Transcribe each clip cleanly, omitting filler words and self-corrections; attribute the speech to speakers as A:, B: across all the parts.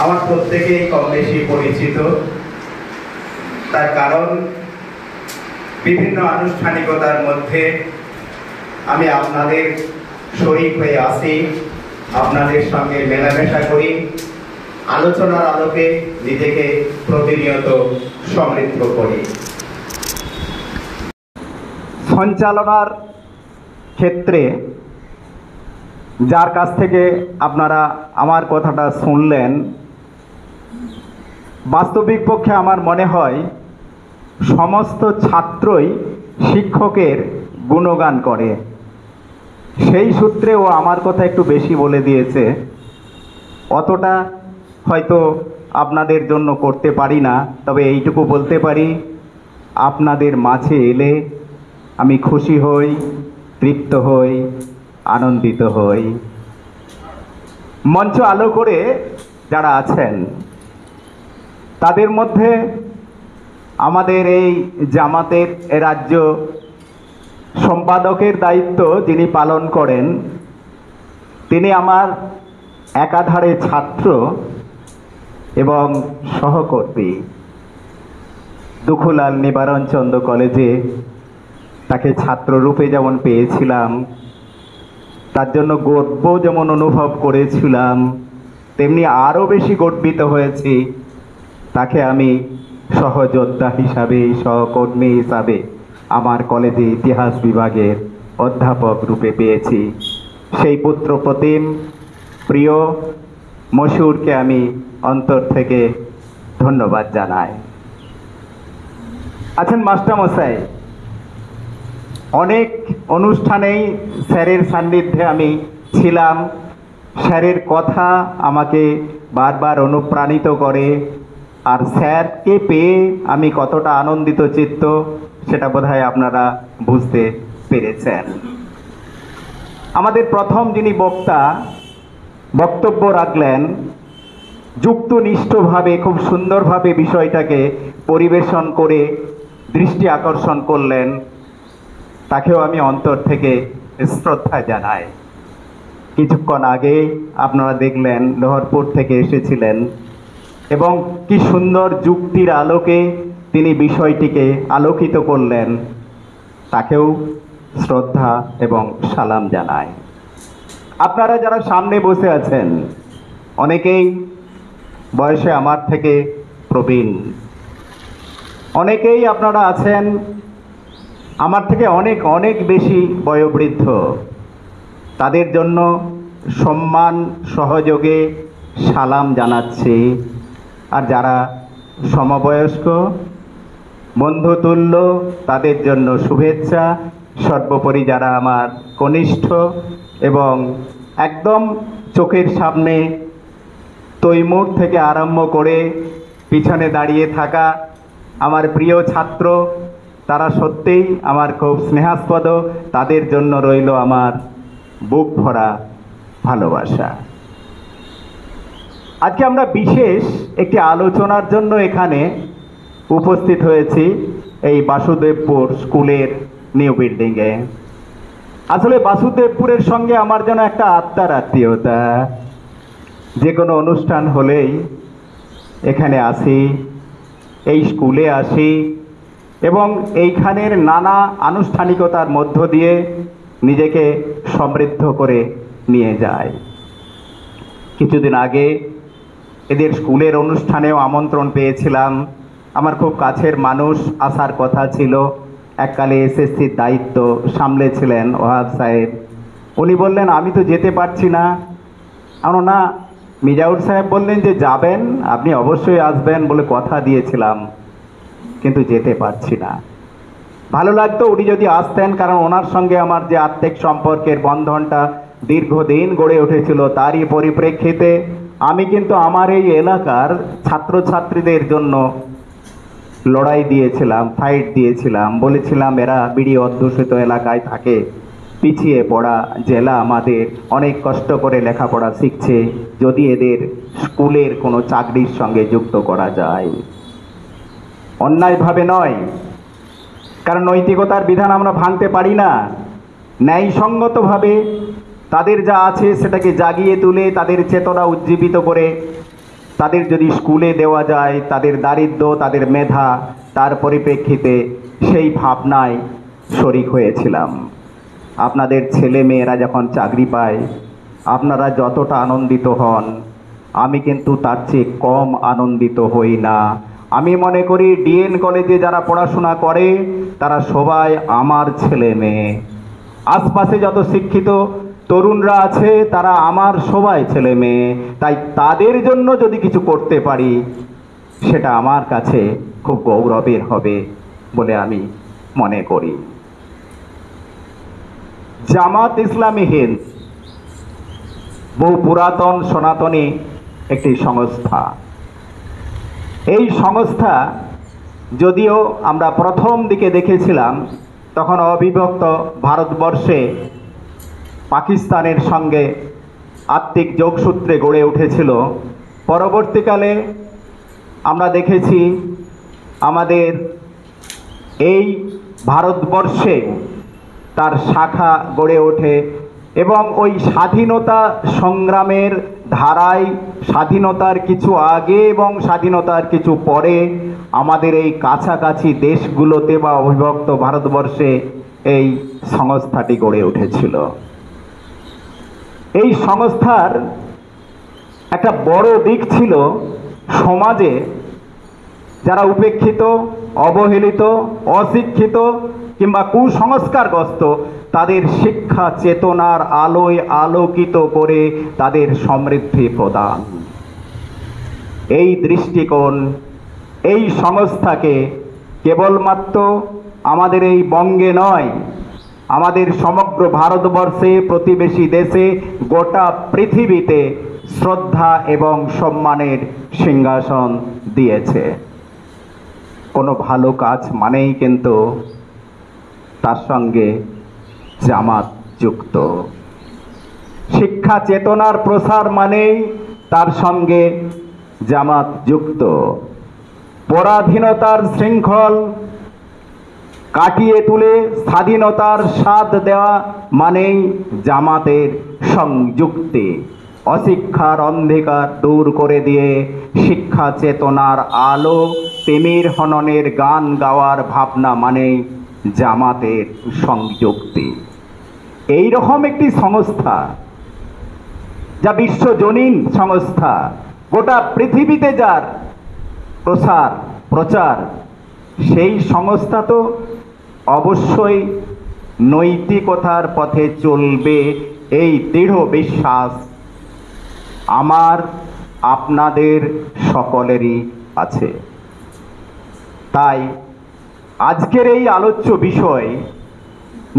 A: আমার প্রত্যেকেই কম বেশি পরিচিত। তার কারণ বিভিন্ন আনুষ্ঠানিকতার মধ্যে আমি আপনাদের শরীক হয়ে আসি, আপনাদের সঙ্গে মেলামেশা করি, আলোচনার আলোকে নিজেকে প্রতিনিয়ত সমৃদ্ধ করি। সঞ্চালনার ক্ষেত্রে যার কাছ থেকে আপনারা আমার কথাটা শুনলেন, বাস্তবিক পক্ষে আমার মনে হয় সমস্ত ছাত্রই শিক্ষকের গুণগান করে। সেই সূত্রে ও আমার কথা একটু বেশি বলে দিয়েছে। অতটা হয়তো আপনাদের জন্য করতে পারি না, তবে এইটুকু বলতে পারি, আপনাদের মাঝে এলে আমি খুশি হই, তৃপ্ত হই, আনন্দিত হই। মঞ্চ আলো করে যারা আছেন তাদের মধ্যে আমাদের এই জামাতের রাজ্য সম্পাদকের দায়িত্ব যিনি পালন করেন, তিনি আমার একাধারে ছাত্র এবং সহকর্মী। দুখুলাল নিবারণ চন্দ্র কলেজে তাকে ছাত্ররূপে যেমন পেয়েছিলাম, তার জন্য গর্ব যেমন অনুভব করেছিলাম, তেমনি আরও বেশি গর্বিত হয়েছি তাকে আমি সহযোদ্ধা হিসাবে, সহকর্মী হিসাবে আমার কলেজে ইতিহাস বিভাগের অধ্যাপক রূপে পেয়েছি। সেই পুত্র প্রতিম প্রিয় মশিউরকে আমি অন্তর থেকে ধন্যবাদ জানাই। আছেন মাস্টারমশাই, অনেক অনুষ্ঠানেই স্যারের সান্নিধ্যে আমি ছিলাম। স্যারের কথা আমাকে বারবার অনুপ্রাণিত করে, আর স্যারকে পেয়ে আমি কতটা আনন্দিত চিত্ত সেটা বোধহয় আপনারা বুঝতে পেরেছেন। আমাদের প্রথম যিনি বক্তব্য রাখলেন, যুক্তিনিষ্ঠভাবে খুব সুন্দরভাবে বিষয়টাকে পরিবেশন করে দৃষ্টি আকর্ষণ করলেন, তাকেও আমি অন্তর থেকে শ্রদ্ধা জানাই। কিছুক্ষণ আগে আপনারা দেখলেন লোহরপুর থেকে এসেছিলেন এবং কি সুন্দর যুক্তির আলোকে তিনি বিষয়টিকে আলোকিত করলেন, তাকেও শ্রদ্ধা এবং সালাম জানাই। আপনারা যারা সামনে বসে আছেন অনেকেই বয়সে আমার থেকে প্রবীণ, অনেকেই আপনারা আছেন আমার থেকে অনেক অনেক বেশি বয়োবৃদ্ধ। তাদের জন্য সম্মান সহযোগে সালাম জানাচ্ছি। আর যারা সমবয়স্ক বন্ধুতুল্য তাদের জন্য শুভেচ্ছা। সর্বোপরি যারা আমার কনিষ্ঠ এবং একদম চোখের সামনে তৈমুর থেকে আরম্ভ করে পিছনে দাঁড়িয়ে থাকা আমার প্রিয় ছাত্র, তারা সত্যিই আমার খুব স্নেহাস্পদ। তাদের জন্য রইল আমার বুক ভরা ভালোবাসা। আজকে আমরা বিশেষ একটি আলোচনার জন্য এখানে উপস্থিত হয়েছি এই বাসুদেবপুর স্কুলের নিউ বিল্ডিংয়ে। আসলে বাসুদেবপুরের সঙ্গে আমার যেন একটা আত্মার আত্মীয়তা। যে কোনো অনুষ্ঠান হলেই এখানে আসি, এই স্কুলে আসি এবং এইখানের নানা আনুষ্ঠানিকতার মধ্য দিয়ে নিজেকে সমৃদ্ধ করে নিয়ে যায়। কিছুদিন আগে এদের স্কুলের অনুষ্ঠানেও আমন্ত্রণ পেয়েছিলাম। আমার খুব কাছের মানুষ আসার কথা ছিল, এককালে এসএসসির দায়িত্ব সামলেছিলেন ওহাব সাহেব। উনি বললেন আমি তো যেতে পারছি না। আমরা না, মিজাউর সাহেব বললেন যে যাবেন, আপনি অবশ্যই আসবেন বলে কথা দিয়েছিলাম, কিন্তু যেতে পারছি না। ভালো লাগতো উনি যদি আসতেন, কারণ ওনার সঙ্গে আমার যে আত্মিক সম্পর্কের বন্ধনটা দীর্ঘদিন গড়ে উঠেছিল, তারই পরিপ্রেক্ষিতে আমি কিন্তু আমার এই এলাকার ছাত্রছাত্রীদের জন্য লড়াই দিয়েছিলাম, ফাইট দিয়েছিলাম। বলেছিলাম এরা বিড়ি অধ্যুষিত এলাকায় থাকে, পিছিয়ে পড়া জেলা, আমাদের অনেক কষ্ট করে লেখাপড়া শিখছে, যদি এদের স্কুলের কোনো চাকরির সঙ্গে যুক্ত করা যায়। অন্যায়ভাবে নয়, কারণ নৈতিকতার বিধান আমরা ভাঙতে পারি না। ন্যায়সঙ্গতভাবে তাদের যা আছে সেটাকে জাগিয়ে তুলে তাদের চেতনা উজ্জীবিত করে তাদের যদি স্কুলে দেওয়া যায়, তাদের দারিদ্র্য, তাদের মেধা, তার পরিপ্রেক্ষিতে সেই ভাবনায় শরিক হয়েছিলাম। আপনাদের ছেলে মেয়েরা যখন চাকরি পায় আপনারা যতটা আনন্দিত হন, আমি কিন্তু তার চেয়ে কম আনন্দিত হই না। আমি মনে করি ডিএন কলেজে যারা পড়াশোনা করে তারা সবাই আমার ছেলে মেয়ে। আশপাশে যত শিক্ষিত তরুণরা আছে তারা আমার সবাই ছেলে মেয়ে। তাই তাদের জন্য যদি কিছু করতে পারি সেটা আমার কাছে খুব গৌরবের হবে বলে আমি মনে করি। জামাত ইসলামী হিন্দ বহু পুরাতন সনাতনী একটি সংস্থা। এই সংস্থা যদিও আমরা প্রথম দিকে দেখেছিলাম তখন অবিভক্ত ভারতবর্ষে পাকিস্তানের সঙ্গে আত্মিক যোগসূত্রে গড়ে উঠেছিল। পরবর্তীকালে আমরা দেখেছি আমাদের এই ভারতবর্ষে তার শাখা গড়ে ওঠে এবং ওই স্বাধীনতা সংগ্রামের ধারায় স্বাধীনতার কিছু আগে এবং স্বাধীনতার কিছু পরে আমাদের এই কাছাকাছি দেশগুলোতে বা অবিভক্ত ভারতবর্ষে এই সংস্থাটি গড়ে উঠেছিল। এই সংস্থার একটা বড় দিক ছিল সমাজে যারা উপেক্ষিত, অবহেলিত, অশিক্ষিত কিংবা কুসংস্কারগ্রস্ত তাদের শিক্ষা চেতনার আলোয় আলোকিত করে তাদের সমৃদ্ধি প্রদান। এই দৃষ্টিকোণ এই সংস্থাকে কেবলমাত্র আমাদের এই বঙ্গে নয়, আমাদের সমগ্র ভারতবর্ষে, প্রতিবেশী দেশে, গোটা পৃথিবীতে শ্রদ্ধা এবং সম্মানের সিংহাসন দিয়েছে। কোনো ভালো কাজ মানেই কিন্তু তার সঙ্গে জামাত যুক্ত। শিক্ষা চেতনার প্রসার মানেই তার সঙ্গে জামাত যুক্ত। পরাধীনতার শৃঙ্খল কাটিয়ে তুলে স্বাধীনতার স্বাদ দেওয়া মানেই জামাতের সংযুক্তি। অশিক্ষার অন্ধকার দূর করে দিয়ে শিক্ষা চেতনার আলো, প্রেমের হননের গান গাওয়ার ভাবনা মানেই জামাতের সংযুক্তি। এই রকম একটি সংস্থা যা বিশ্বজনীন সংস্থা, গোটা পৃথিবীতে যার প্রসার প্রচার, সেই সংস্থা তো অবশ্যই নৈতিকতার পথে চলবে, এই দৃঢ় বিশ্বাস আমার আপনাদের সকলেরই আছে। তাই আজকের এই আলোচ্য বিষয়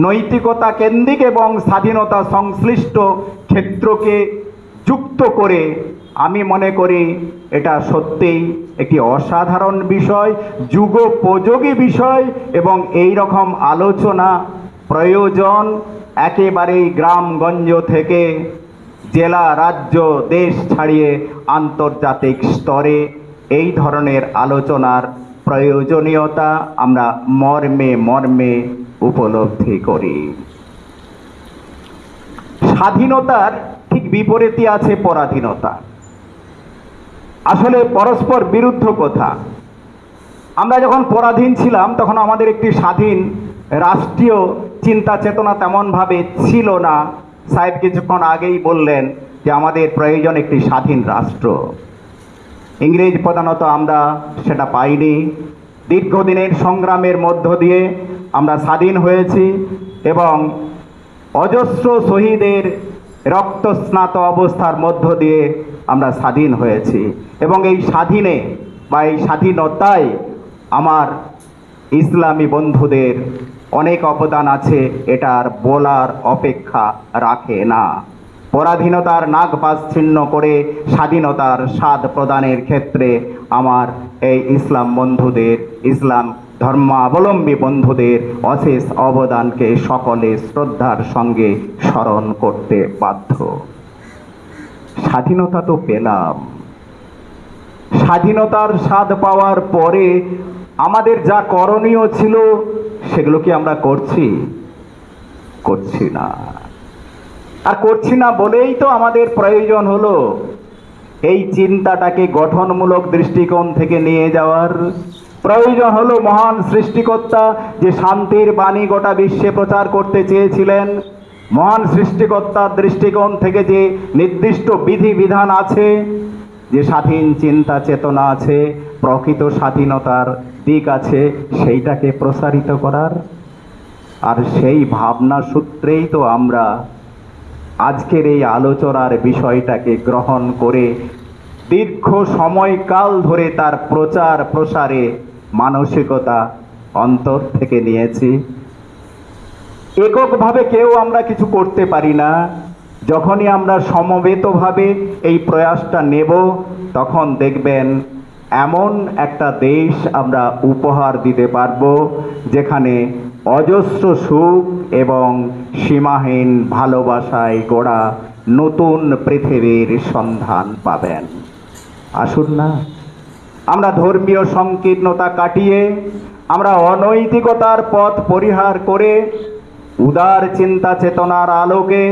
A: নৈতিকতা কেন্দ্রিক এবং স্বাধীনতা সংশ্লিষ্ট ক্ষেত্রকে যুক্ত করে আমি মনে করি এটা সত্যিই একটি অসাধারণ বিষয়, যুগোপযোগী বিষয় এবং এই রকম আলোচনা প্রয়োজন। একেবারেই গ্রামগঞ্জ থেকে জেলা, রাজ্য, দেশ ছাড়িয়ে আন্তর্জাতিক স্তরে এই ধরনের আলোচনার প্রয়োজনীয়তা আমরা মর্মে মর্মে উপলব্ধি করি। স্বাধীনতার ঠিক বিপরীতে আছে পরাধীনতা। আসলে পরস্পর বিরুদ্ধ কথা। আমরা যখন পরাধীন ছিলাম তখন আমাদের একটি স্বাধীন রাষ্ট্রীয় চিন্তা চেতনা তেমনভাবে ছিল না। সাহেব কিছুক্ষণ আগেই বললেন যে আমাদের প্রয়োজন একটি স্বাধীন রাষ্ট্র। ইংরেজ প্রধানত আমরা সেটা পাইনি। দীর্ঘদিনের সংগ্রামের মধ্য দিয়ে আমরা স্বাধীন হয়েছি এবং অজস্র শহীদের রক্তস্নাত অবস্থার মধ্য দিয়ে আমরা স্বাধীন হয়েছি এবং এই স্বাধীনে বা এই স্বাধীনতায় আমার ইসলামী বন্ধুদের অনেক অবদান আছে, এটা আর বলার অপেক্ষা রাখে না। পরাধীনতার নাক ছিন্ন করে স্বাধীনতার স্বাদ প্রদানের ক্ষেত্রে আমার এই ইসলাম বন্ধুদের, ইসলাম ধর্মাবলম্বী বন্ধুদের অশেষ অবদানকে সকলে শ্রদ্ধার সঙ্গে স্মরণ করতে বাধ্য। স্বাধীনতা তো পেলাম, স্বাধীনতার স্বাদ পাওয়ার পরে আমাদের যা করণীয় ছিল সেগুলো কি আমরা করছি না। আর করছি না বলেই তো আমাদের প্রয়োজন হলো এই চিন্তাটাকে গঠনমূলক দৃষ্টিকোণ থেকে নিয়ে যাওয়ার প্রয়োজন হলো। মহান সৃষ্টিকর্তা যে শান্তির বাণী গোটা বিশ্বে প্রচার করতে চেয়েছিলেন, মহান সৃষ্টিকর্তার দৃষ্টিকোণ থেকে যে নির্দিষ্ট বিধিবিধান আছে, যে স্বাধীন চিন্তা চেতনা আছে, প্রকৃত স্বাধীনতার দিক আছে, সেইটাকে প্রসারিত করার। আর সেই ভাবনা সূত্রেই তো আমরা আজকের এই আলোচনার বিষয়টাকে গ্রহণ করে দীর্ঘ সময়কাল ধরে তার প্রচার প্রসারে মানসিকতা অন্তর থেকে নিয়েছি। এককভাবে কেউ আমরা কিছু করতে পারি না। যখনই আমরা সমবেতভাবে এই প্রয়াসটা নেব, তখন দেখবেন এমন একটা দেশ আমরা উপহার দিতে পারব যেখানে অজস্র সুখ এবং সীমাহীন ভালোবাসায় গড়া নতুন পৃথিবীর সন্ধান পাবেন। আসুন না, আমরা ধর্মীয় সংকীর্ণতা কাটিয়ে, আমরা অনৈতিকতার পথ পরিহার করে উদার চিন্তা চেতনার আলোকে,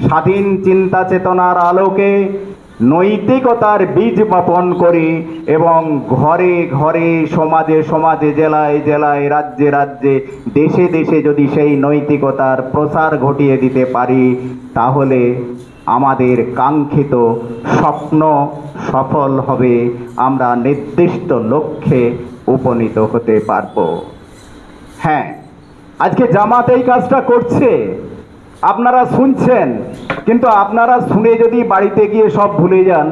A: স্বাধীন চিন্তা চেতনার আলোকে নৈতিকতার বীজ বপন করি এবং ঘরে ঘরে, সমাজে সমাজে, জেলায় জেলায়, রাজ্যে রাজ্যে, দেশে দেশে যদি সেই নৈতিকতার প্রসার ঘটিয়ে দিতে পারি, তাহলে আমাদের কাঙ্ক্ষিত স্বপ্ন সফল হবে। আমরা নির্দিষ্ট লক্ষ্যে উপনীত হতে পারব। হ্যাঁ, আজকে জামাত এই কাজটা করছে, আপনারা শুনছেন, কিন্তু আপনারা শুনে যদি বাড়িতে গিয়ে সব ভুলে যান,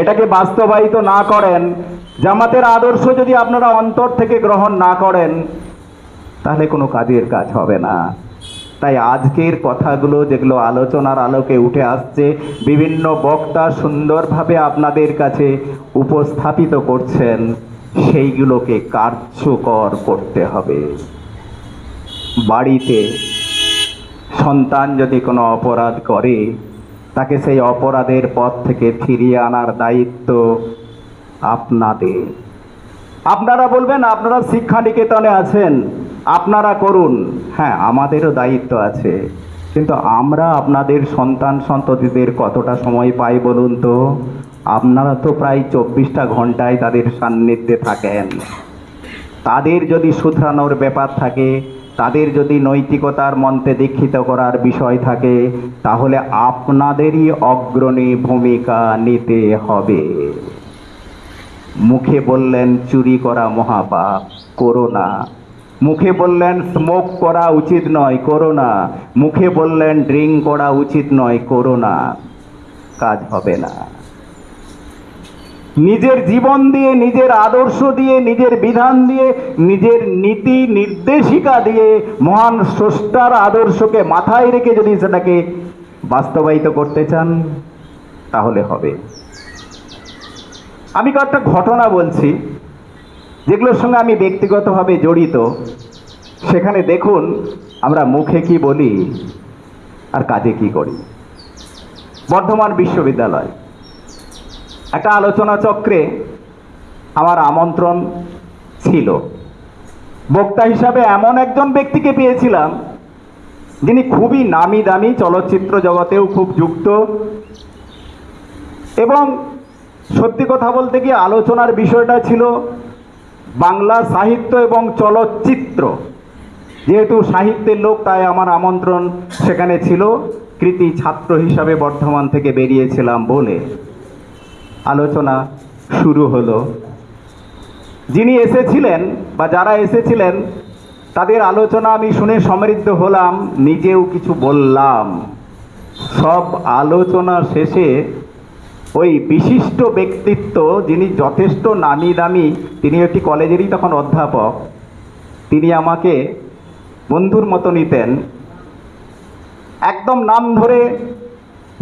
A: এটাকে বাস্তবায়িত না করেন, জামাতের আদর্শ যদি আপনারা অন্তর থেকে গ্রহণ না করেন, তাহলে কোনো কাজের কাজ হবে না। তাই আজকের কথাগুলো যেগুলো আলোচনার আলোকে উঠে আসছে, বিভিন্ন বক্তা সুন্দরভাবে আপনাদের কাছে উপস্থাপিত করছেন, সেইগুলোকে কার্যকর করতে হবে। বাড়িতে সন্তান যদি কোনো অপরাধ করে, তাকে সেই অপরাধের পথ থেকে ফিরিয়ে আনার দায়িত্ব আপনাদের। আপনারা বলবেন আপনারা শিক্ষা নিকেতনে আছেন, আপনারা করুন। হ্যাঁ, আমাদেরও দায়িত্ব আছে, কিন্তু আমরা আপনাদের সন্তান সন্ততিদের কতটা সময় পাই বলুন তো? আপনারা তো প্রায় 24টা ঘন্টায় তাদের সান্নিধ্যে থাকেন। তাদের যদি শুধরানোর ব্যাপার থাকে, তাদের যদি নৈতিকতার মন্ত্রে দীক্ষিত করার বিষয় থাকে, তাহলে আপনাদেরই অগ্রণী ভূমিকা নিতে হবে। মুখে বললেন চুরি করা মহাপাপ, করো না। মুখে বললেন স্মোক করা উচিত নয়, করো না। মুখে বললেন ড্রিঙ্ক করা উচিত নয়, করো না। কাজ হবে না। নিজের জীবন দিয়ে, নিজের আদর্শ দিয়ে, নিজের বিধান দিয়ে, নিজের নীতি নির্দেশিকা দিয়ে, মহান স্রষ্টার আদর্শকে মাথায় রেখে যদি সেটাকে বাস্তবায়িত করতে চান, তাহলে হবে। আমি কয়েকটা ঘটনা বলছি যেগুলোর সঙ্গে আমি ব্যক্তিগতভাবে জড়িত। সেখানে দেখুন আমরা মুখে কি বলি আর কাজে কি করি। বর্ধমান বিশ্ববিদ্যালয় একটা আলোচনা চক্রে আমার আমন্ত্রণ ছিল। বক্তা হিসাবে এমন একজন ব্যক্তিকে পেয়েছিলাম যিনি খুবই নামি দামি, চলচ্চিত্র জগতেও খুব যুক্ত, এবং সত্যি কথা বলতে কি আলোচনার বিষয়টা ছিল বাংলা সাহিত্য এবং চলচ্চিত্র। যেহেতু সাহিত্যের লোক, তাই আমার আমন্ত্রণ সেখানে ছিল। কৃতি ছাত্র হিসাবে বর্ধমান থেকে বেরিয়েছিলাম বলে আলোচনা শুরু হলো। যিনি এসেছিলেন বা যারা এসেছিলেন তাদের আলোচনা আমি শুনে সমৃদ্ধ হলাম, নিজেও কিছু বললাম। সব আলোচনা শেষে ওই বিশিষ্ট ব্যক্তিত্ব, যিনি যথেষ্ট নামি দামি, তিনি একটি কলেজেরই তখন অধ্যাপক, তিনি আমাকে বন্ধুর মতো নিতেন। একদম নাম ধরে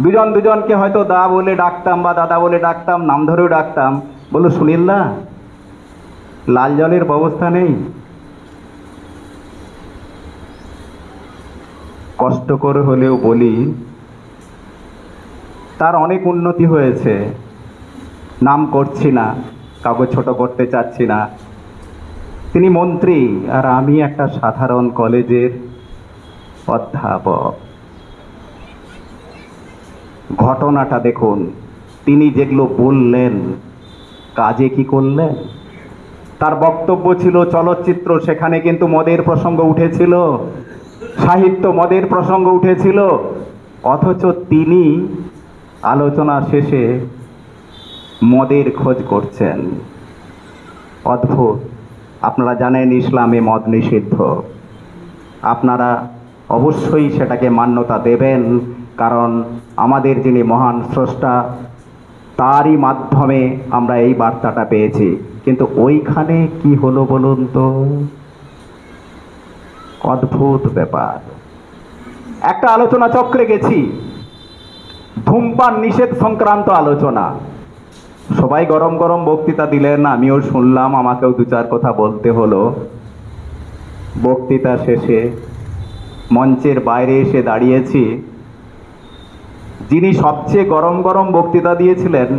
A: দুজন দুজনকে হয়তো দা বলে ডাকতাম বা দাদা বলে ডাকতাম, নাম ধরেও ডাকতাম। বললো, সুনীল দা, লাল জলের ব্যবস্থা নেই? কষ্ট করে হলেও বলি, তার অনেক উন্নতি হয়েছে। নাম করছি না, কাউকে ছোট করতে চাচ্ছি না। তিনি মন্ত্রী আর আমি একটা সাধারণ কলেজের অধ্যাপক। ঘটনাটা দেখুন, তিনি যেগুলো বললেন কাজে কি করলেন? তার বক্তব্য ছিল চলচ্চিত্র, সেখানে কিন্তু মদের প্রসঙ্গ উঠেছিল, সাহিত্য মদের প্রসঙ্গ উঠেছিল, অথচ তিনি আলোচনা শেষে মদের খোঁজ করছেন। অদ্ভুত। আপনারা জানেন ইসলামে মদ নিষিদ্ধ, আপনারা অবশ্যই সেটাকে মান্যতা দেবেন, কারণ আমাদের যিনি মহান স্রষ্টা তারই মাধ্যমে আমরা এই বার্তাটা পেয়েছি। কিন্তু ওইখানে কি হলো বলুন তো? অদ্ভুত ব্যাপার। একটা আলোচনা চক্রে গেছি, ধূমপান নিষেধ সংক্রান্ত আলোচনা। সবাই গরম গরম বক্তৃতা দিলেন, আমিও শুনলাম, আমাকেও দু চার কথা বলতে হলো। বক্তৃতা শেষে মঞ্চের বাইরে এসে দাঁড়িয়েছি, যিনি সবচেয়ে গরম গরম বক্তৃতা দিয়েছিলেন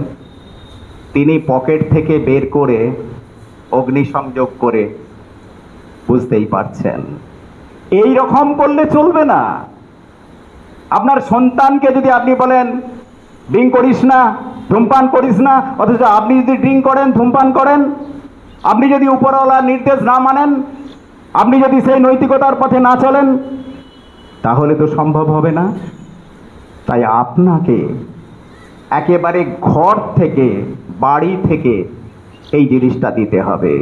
A: তিনি পকেট থেকে বের করে অগ্নিসংযোগ করে, বুঝতেই পারছেন এই রকম করলে চলবে না। আপনার সন্তানকে যদি আপনি বলেন ড্রিঙ্ক করিস না, ধূমপান করিস না, অথচ আপনি যদি ড্রিঙ্ক করেন, ধূমপান করেন, আপনি যদি উপরওয়ালার নির্দেশ না মানেন, আপনি যদি সেই নৈতিকতার পথে না চলেন, তাহলে তো সম্ভব হবে না। তাই আপনাকে একেবারে ঘর থেকে, বাড়ি থেকে এই জিনিসটা দিতে হবে।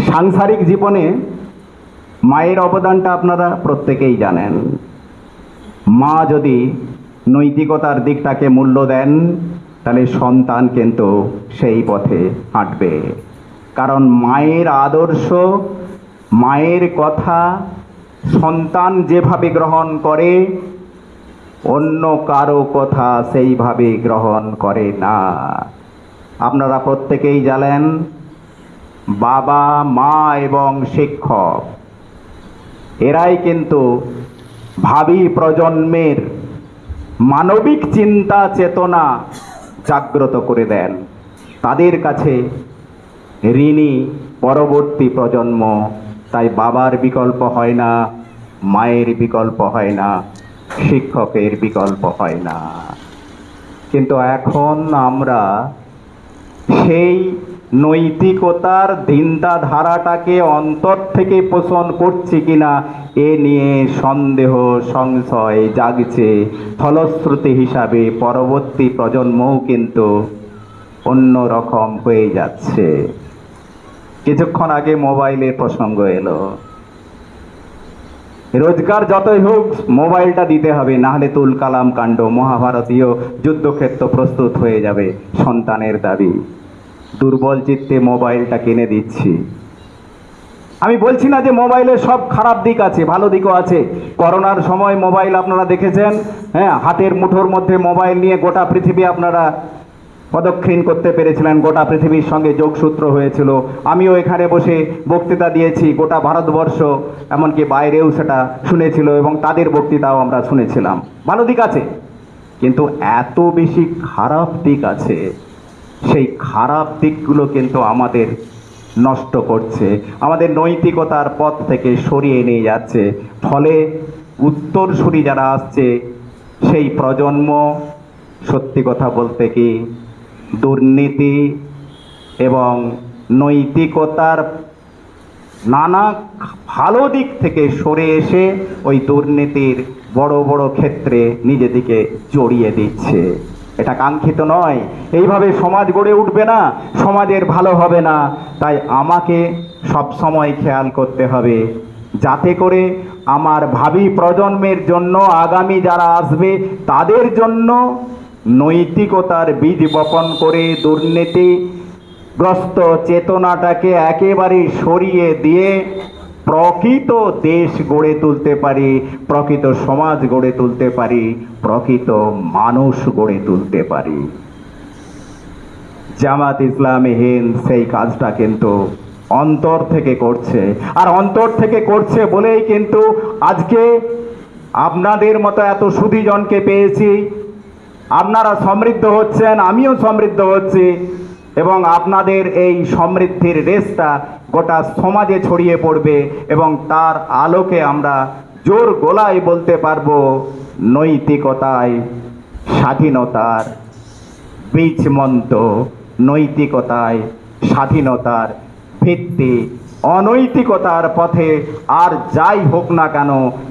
A: সাংসারিক জীবনে মায়ের অবদানটা আপনারা প্রত্যেকেই জানেন। মা যদি নৈতিকতার দিকটাকে মূল্য দেন, তাহলে সন্তান কিন্তু সেই পথে হাঁটবে। কারণ মায়ের আদর্শ, মায়ের কথা সন্তান যেভাবে গ্রহণ করে, অন্য কারো কথা সেইভাবে গ্রহণ করে না। আপনারা প্রত্যেকেই জানেন, বাবা, মা এবং শিক্ষক এরাই কিন্তু ভাবি প্রজন্মের মানবিক চিন্তা চেতনা জাগ্রত করে দেন। তাদের কাছে ঋণী পরবর্তী প্রজন্ম। তাই বাবার বিকল্প হয় না, মায়ের বিকল্প হয় না, শিক্ষকের বিকল্প হয় না। কিন্তু এখন আমরা সেই নৈতিকতার চিন্তাধারাটাকে অন্তর থেকে পোষণ করছি কিনা এ নিয়ে সন্দেহ, সংশয় জাগছে। ফলশ্রুতি হিসাবে পরবর্তী প্রজন্মও কিন্তু অন্য রকম হয়ে যাচ্ছে। কিছুক্ষণ আগে মোবাইলের প্রসঙ্গ এলো। রোজগার যতই হোক মোবাইলটা দিতে হবে, না হলে তুল কালাম কাণ্ড, মহাভারতীয় যুদ্ধক্ষেত্র প্রস্তুত হয়ে যাবে। সন্তানের দাবি, দুর্বল চিত্তে মোবাইলটা কিনে দিচ্ছি। আমি বলছি না যে মোবাইলের সব খারাপ দিক আছে, ভালো দিকও আছে। করোনার সময় মোবাইল আপনারা দেখেছেন, হ্যাঁ, হাতের মুঠোর মধ্যে মোবাইল নিয়ে গোটা পৃথিবী আপনারা প্রদক্ষিণ করতে পেরেছিলেন, গোটা পৃথিবীর সঙ্গে যোগসূত্র হয়েছিল। আমিও এখানে বসে বক্তৃতা দিয়েছি, গোটা ভারতবর্ষ এমনকি বাইরেও সেটা শুনেছিল এবং তাদের বক্তৃতাও আমরা শুনেছিলাম। ভালো দিক আছে, কিন্তু এত বেশি খারাপ দিক আছে। সেই খারাপ দিকগুলো কিন্তু আমাদের নষ্ট করছে, আমাদের নৈতিকতার পথ থেকে সরিয়ে নিয়ে যাচ্ছে। ফলে উত্তরসূরি যারা আসছে সেই প্রজন্ম, সত্যি কথা বলতে কি, দুর্নীতি এবং নৈতিকতার নানা ভালো দিক থেকে সরে এসে ওই দুর্নীতির বড় বড় ক্ষেত্রে নিজেদেরকে জড়িয়ে দিচ্ছে। এটা কাঙ্ক্ষিত নয়। এইভাবে সমাজ গড়ে উঠবে না, সমাজের ভালো হবে না। তাই আমাকে সব সময় খেয়াল করতে হবে যাতে করে আমার ভাবি প্রজন্মের জন্য, আগামী যারা আসবে তাদের জন্য নৈতিকতার বীজ বপন করে দুর্নীতিগ্রস্ত চেতনাটাকে একেবারে সরিয়ে দিয়ে প্রকৃত দেশ গড়ে তুলতে পারি, প্রকৃত সমাজ গড়ে তুলতে পারি, প্রকৃত মানুষ গড়ে তুলতে পারি। জামাত ইসলামী হিন্দ সেই কাজটা কিন্তু অন্তর থেকে করছে, আর অন্তর থেকে করছে বলেই কিন্তু আজকে আপনাদের মতো এত সুধীজনকে পেয়েছি। আপনারা সমৃদ্ধ হচ্ছেন, আমিও সমৃদ্ধ হচ্ছি, এবং আপনাদের এই সমৃদ্ধির রেশটা গোটা সমাজে ছড়িয়ে পড়বে এবং তার আলোকে আমরা জোর গলায় বলতে পারবো, নৈতিকতায়, স্বাধীনতার বীজ মন্ত্র, নৈতিকতায় স্বাধীনতার ভিত্তি, অনৈতিকতার পথে আর যাই হোক না কেন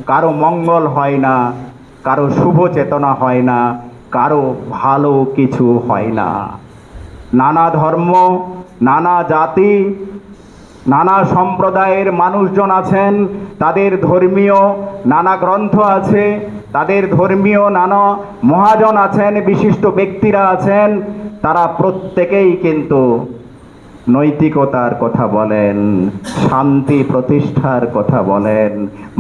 A: কারো মঙ্গল হয় না, কারো শুভ চেতনা হয় না, কারো ভালো কিছু হয় না। নানা ধর্ম, নানা জাতি, নানা সম্প্রদায়ের মানুষজন আছেন, তাদের ধর্মীয় নানা গ্রন্থ আছে, তাদের ধর্মীয় নানা মহাজন আছেন, বিশিষ্ট ব্যক্তিরা আছেন, তারা প্রত্যেকেই কিন্তু নৈতিকতার কথা বলেন, শান্তি প্রতিষ্ঠার কথা বলেন,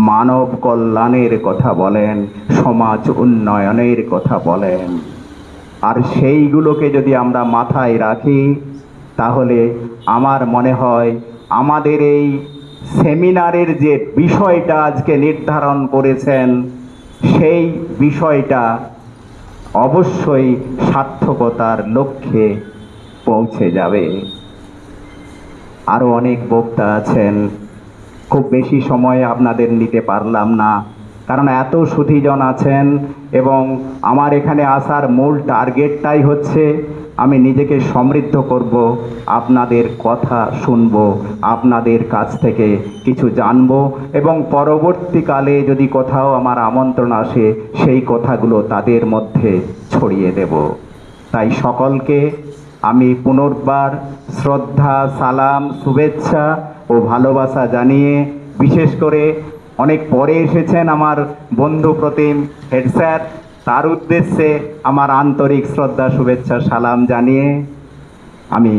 A: মানব কল্যাণের কথা বলেন, সমাজ উন্নয়নের কথা বলেন। আর সেইগুলোকে যদি আমরা মাথায় রাখি, তাহলে আমার মনে হয় আমাদের এই সেমিনারের যে বিষয়টা আজকে নির্ধারণ করেছেন, সেই বিষয়টা অবশ্যই সার্থকতার লক্ষ্যে পৌঁছে যাবে। আরও অনেক বক্তা আছেন, খুব বেশি সময় আপনাদের নিতে পারলাম না, কারণ এত সুধীজন আছেন এবং আমার এখানে আসার মূল টার্গেটটাই হচ্ছে আমি নিজেকে সমৃদ্ধ করব, আপনাদের কথা শুনব, আপনাদের কাছ থেকে কিছু জানব এবং পরবর্তীকালে যদি কোথাও আমার আমন্ত্রণ আসে সেই কথাগুলো তাদের মধ্যে ছড়িয়ে দেব। তাই সকলকে আমি পুনর্বার শ্রদ্ধা, সালাম, শুভেচ্ছা ও ভালোবাসা জানিয়ে, বিশেষ করে অনেক পরে এসেছেন আমার বন্ধু প্রতিম হেড স্যার, তার উদ্দেশ্যে আমার আন্তরিক শ্রদ্ধা, শুভেচ্ছা, সালাম জানিয়ে আমি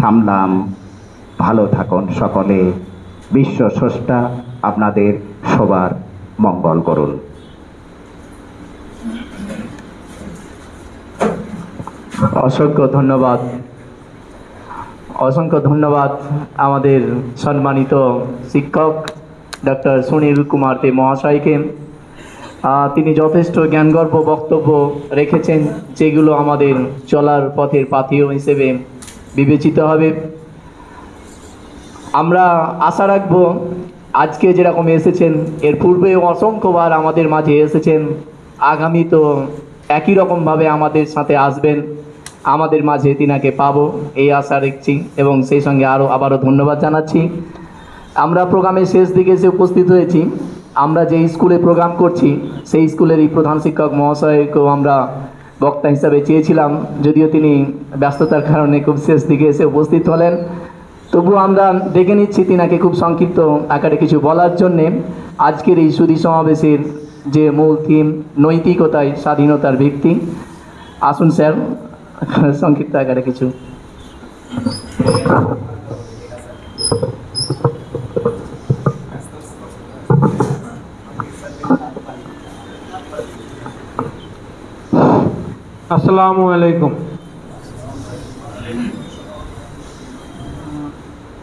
A: থামলাম। ভালো থাকুন সকলে। বিশ্ব স্রষ্টা আপনাদের সবার মঙ্গল করুন।
B: অসংখ্য ধন্যবাদ, অসংখ্য ধন্যবাদ আমাদের সম্মানিত শিক্ষক ডক্টর সুনীল কুমার দে মহাশয়কে। তিনি যথেষ্ট জ্ঞানগর্ভ বক্তব্য রেখেছেন, যেগুলো আমাদের চলার পথের পাথেয় হিসেবে বিবেচিত হবে। আমরা আশা রাখব আজকে যেরকম এসেছেন, এর পূর্বেও অসংখ্যবার আমাদের মাঝে এসেছেন, আগামী তো একই রকমভাবে আমাদের সাথে আসবেন, আমাদের মাঝে তিনাকে পাবো এই আশা রাখছি এবং সেই সঙ্গে আবারও ধন্যবাদ জানাচ্ছি। আমরা প্রোগ্রামের শেষ দিকে এসে উপস্থিত হয়েছি। আমরা যে স্কুলে প্রোগ্রাম করছি সেই স্কুলেরই প্রধান শিক্ষক মহাশয়কেও আমরা বক্তা হিসাবে চেয়েছিলাম, যদিও তিনি ব্যস্ততার কারণে খুব শেষ দিকে এসে উপস্থিত হলেন। তবু আমরা ডেকে নিচ্ছি তিনাকে খুব সংক্ষিপ্ত আকারে কিছু বলার জন্যে। আজকের এই সুধী সমাবেশের যে মূল থিম, নৈতিকতায় স্বাধীনতার ভিত্তি। আসুন স্যার, সংক্ষিপ্ত আকারে কিছু।
C: আসসালামু আলাইকুম।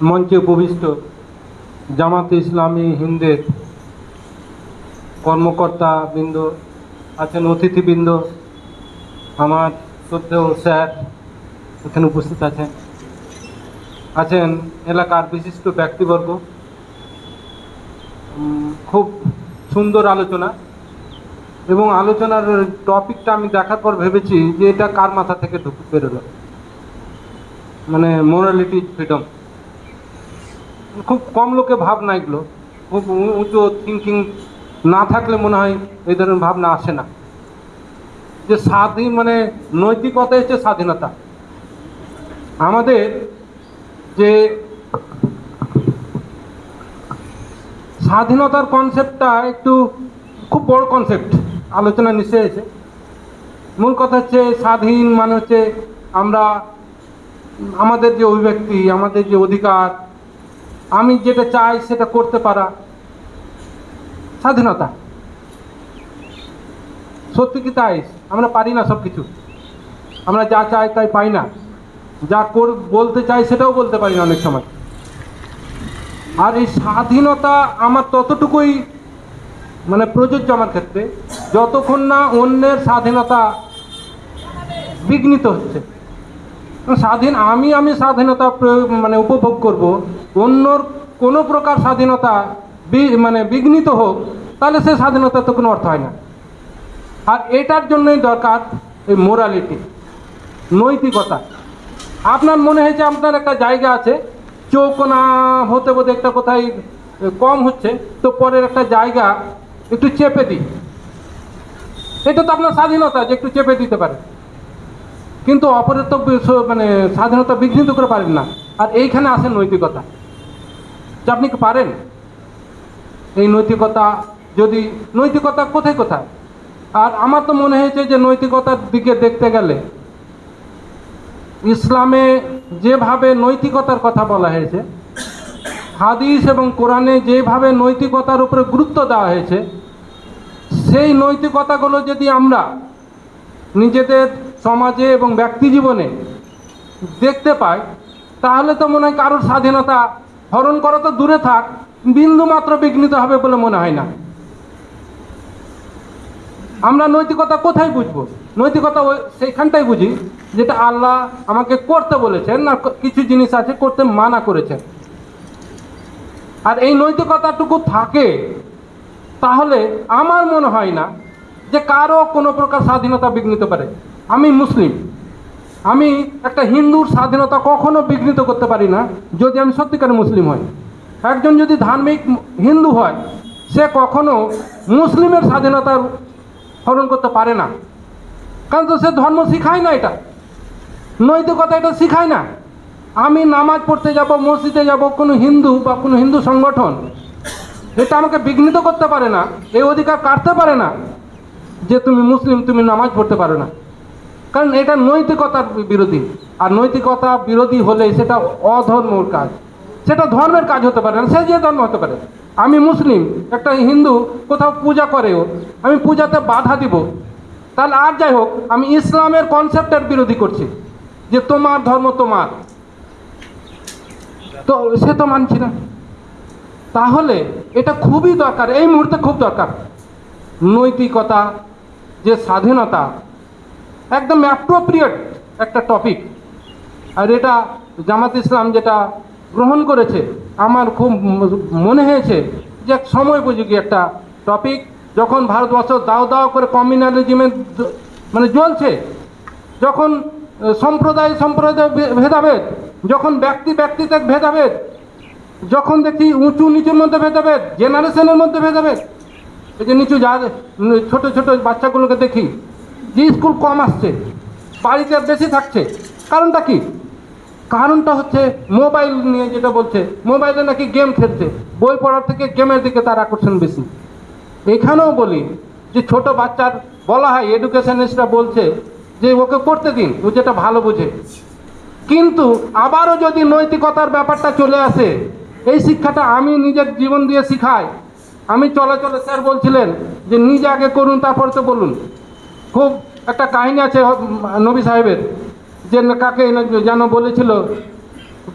C: মঞ্চে উপবিষ্ট জামাতে ইসলামী হিন্দের কর্মকর্তা বৃন্দ আছেন, অতিথিবৃন্দ, আমার শ্রদ্ধেয় স্যার এখানে উপস্থিত আছেন এলাকার বিশিষ্ট ব্যক্তিবর্গ। খুব সুন্দর আলোচনা, এবং আলোচনার টপিকটা আমি দেখার পর ভেবেছি যে এটা কার মাথা থেকে বেরোলো, মানে মোরালিটি ফ্রিডম। খুব কম লোকে ভাবনা, এগুলো খুব উঁচু থিঙ্কিং না থাকলে মনে হয় এই ধরনের ভাবনা আসে না। যে স্বাধীন মানে নৈতিকতা হচ্ছে স্বাধীনতা। আমাদের যে স্বাধীনতার কনসেপ্টটা একটু খুব বড় কনসেপ্ট, আলোচনা নিশ্চয় আছে। মূল কথা হচ্ছে স্বাধীন মানে হচ্ছে আমরা আমাদের যে অভিব্যক্তি, আমাদের যে অধিকার, আমি যেটা চাই সেটা করতে পারা, স্বাধীনতা। সত্যি কি তাই? আমরা পারি না সব কিছু, আমরা যা চাই তাই পাই না, যা বলতে চাই সেটাও বলতে পারি না অনেক সময়। আর এই স্বাধীনতা আমার ততটুকুই মানে প্রযোজ্য আমার ক্ষেত্রে, যতক্ষণ না অন্যের স্বাধীনতা বিঘ্নিত হচ্ছে। স্বাধীন আমি স্বাধীনতা মানে উপভোগ করব, অন্যর কোনো প্রকার স্বাধীনতা মানে বিঘ্নিত হোক, তাহলে সে স্বাধীনতার তো কোনো অর্থ হয় না। আর এটার জন্যই দরকার এই মোরালিটি। নৈতিকতা। আপনার মনে হয়েছে আপনার একটা জায়গা আছে, চৌকোনা হতে হতে একটা কোথায় কম হচ্ছে, তো পরের একটা জায়গা একটু চেপে দিই, এটা তো আপনার স্বাধীনতা যে একটু চেপে দিতে পারে, কিন্তু অপরের তো মানে স্বাধীনতা বিঘ্নিত করে পারেন না। আর এইখানে আসে নৈতিকতা, যে আপনি কি পারেন? এই নৈতিকতা, যদি নৈতিকতা কোথায় কোথায়, আর আমার তো মনে হয়েছে যে নৈতিকতার দিকে দেখতে গেলে ইসলামে যেভাবে নৈতিকতার কথা বলা হয়েছে, হাদিস এবং কোরআনে যেভাবে নৈতিকতার উপরে গুরুত্ব দেওয়া হয়েছে, সেই নৈতিকতাগুলো যদি আমরা নিজেদের সমাজে এবং ব্যক্তি জীবনে দেখতে পাই, তাহলে তো মনে হয় কারোর স্বাধীনতা হরণ করা তো দূরে থাক, বিন্দু মাত্র বিঘ্নিত হবে বলে মনে হয় না। আমরা নৈতিকতা কোথায় বুঝবো? নৈতিকতা সেইখানটাই বুঝি যেটা আল্লাহ আমাকে করতে বলেছেন, আর কিছু জিনিস আছে করতে মানা করেছেন। আর এই নৈতিকতাটুকু থাকে, তাহলে আমার মনে হয় না যে কারো কোনো প্রকার স্বাধীনতা বিঘ্নিত পারে। আমি মুসলিম, আমি একটা হিন্দুর স্বাধীনতা কখনো বিঘ্নিত করতে পারি না যদি আমি সত্যিকারের মুসলিম হই। একজন যদি ধার্মিক হিন্দু হয়, সে কখনো মুসলিমের স্বাধীনতার হরণ করতে পারে না, কারণ তো সে ধর্ম শিখায় না, এটা নৈতিকতা এটা শিখায় না। আমি নামাজ পড়তে যাব, মসজিদে যাব, কোনো হিন্দু বা কোনো হিন্দু সংগঠন এটা আমাকে বিঘ্নিত করতে পারে না, এই অধিকার কাটতে পারে না যে তুমি মুসলিম, তুমি নামাজ পড়তে পারো না, কারণ এটা নৈতিকতার বিরোধী। আর নৈতিকতা বিরোধী হলে সেটা অধর্মর কাজ, সেটা ধর্মের কাজ হতে পারে না, সে যে ধর্ম হতে পারে। আমি মুসলিম, একটা হিন্দু কোথাও পূজা করেও আমি পূজাতে বাধা দিব, তাহলে আর যাই হোক, আমি ইসলামের কনসেপ্টের বিরোধী করছি যে তোমার ধর্ম তোমার, তো সে তো মানছি না। তাহলে এটা খুবই দরকার, এই মুহূর্তে খুব দরকার। নৈতিকতা যে স্বাধীনতা একদম অ্যাপ্রোপ্রিয়েট একটা টপিক, আর এটা জামাত ইসলাম যেটা গ্রহণ করেছে, আমার খুব মনে হয়েছে যে এক সময় উপযোগী একটা টপিক। যখন ভারতবর্ষ দাও দাও করে কমিউনালিজমের মানে জ্বলছে, যখন সম্প্রদায় সম্প্রদায় ভেদাভেদ, যখন ব্যক্তি ব্যক্তিত্বের ভেদাভেদ, যখন দেখি উঁচু নিচুর মধ্যে ভেদাভেদ, জেনারেশনের মধ্যে ভেদাভেদ, এই যে নিচু যা ছোট ছোট বাচ্চাগুলোকে দেখি যে স্কুল কম আসছে, বাড়িতে বেশি থাকছে, কারণটা কি? কারণটা হচ্ছে মোবাইল নিয়ে, যেটা বলছে মোবাইলে নাকি গেম খেলছে, বই পড়ার থেকে গেমের দিকে তার আকর্ষণ বেশি। এখানেও বলি যে ছোট বাচ্চার বলা হয়, এডুকেশনিস্টরা বলছে যে ওকে করতে দিন, ও যেটা ভালো বুঝে, কিন্তু আবারও যদি নৈতিকতার ব্যাপারটা চলে আসে, এই শিক্ষাটা আমি নিজের জীবন দিয়ে শিখাই। আমি চলাচলে স্যার বলছিলেন যে নিজে আগে করুন তারপরে তো বলুন। খুব একটা কাহিনী আছে নবী সাহেবের, যে কাকে যেন বলেছিল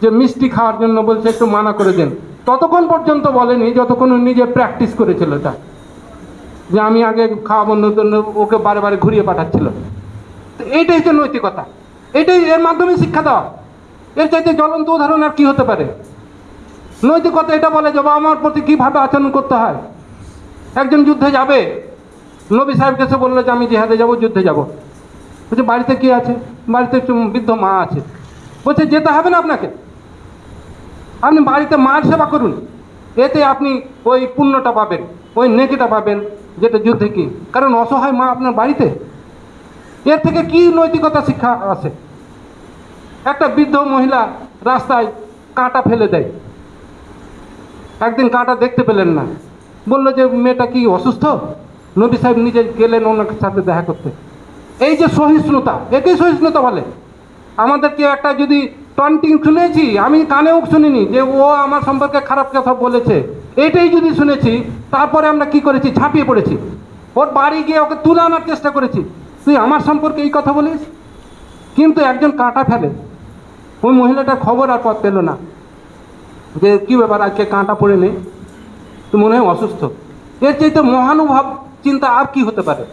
C: যে মিষ্টি খাওয়ার জন্য, বলছে একটু মানা করে দেন, ততক্ষণ পর্যন্ত বলেনি যতক্ষণ নিজে প্র্যাকটিস করেছিল এটা, যে আমি আগে খাওয়া বন্ধ জন্য ওকে বারে বারে ঘুরিয়ে পাঠাচ্ছিল। তো এইটাই হচ্ছে নৈতিকতা, এটাই এর মাধ্যমে শিক্ষা দেওয়া। এর চাইতে জ্বলন্ত উদাহরণ আর কি হতে পারে? নৈতিকতা এটা বলে যে বাবা মার প্রতি কীভাবে আচরণ করতে হয়। একজন যুদ্ধে যাবে, নবী সাহেব কাছে বললো যে আমি জিহাদে যাব, যুদ্ধে যাব। বলছে বাড়িতে কি আছে? বাড়িতে একটু বৃদ্ধ মা আছে। বলছে যেতে হবে না আপনাকে, আপনি বাড়িতে মার সেবা করুন, এতে আপনি ওই পুণ্যটা পাবেন, ওই নেকিটা পাবেন, যেটা যুদ্ধে কি, কারণ অসহায় মা আপনার বাড়িতে। এর থেকে কি নৈতিকতা শিক্ষা আছে? একটা বৃদ্ধ মহিলা রাস্তায় কাঁটা ফেলে দেয়, একদিন কাঁটা দেখতে পেলেন না, বললো যে মেয়েটা কি অসুস্থ? নবী সাহেব নিজে গেলেন ওনার সাথে দেখা করতে। এই যে সহিষ্ণুতা, একেই সহিষ্ণুতা বলে। আমাদেরকে একটা যদি টন্টিং শুনেছি, আমি কানেও শুনিনি যে ও আমার সম্পর্কে খারাপ কথা বলেছে, এটাই যদি শুনেছি, তারপরে আমরা কি করেছি? ঝাঁপিয়ে পড়েছি, ওর বাড়ি গিয়ে ওকে তুলে আনার চেষ্টা করেছি, তুই আমার সম্পর্কে এই কথা বলিস। কিন্তু একজন কাঁটা ফেলে, ওই মহিলাটার খবর আর পথ পেল না যে কী ব্যাপার, আজকে কাঁটা পড়ে নেই, তো মনে হয় অসুস্থ। এর চাইতে মহানুভব চিন্তা আর কি হতে পারে?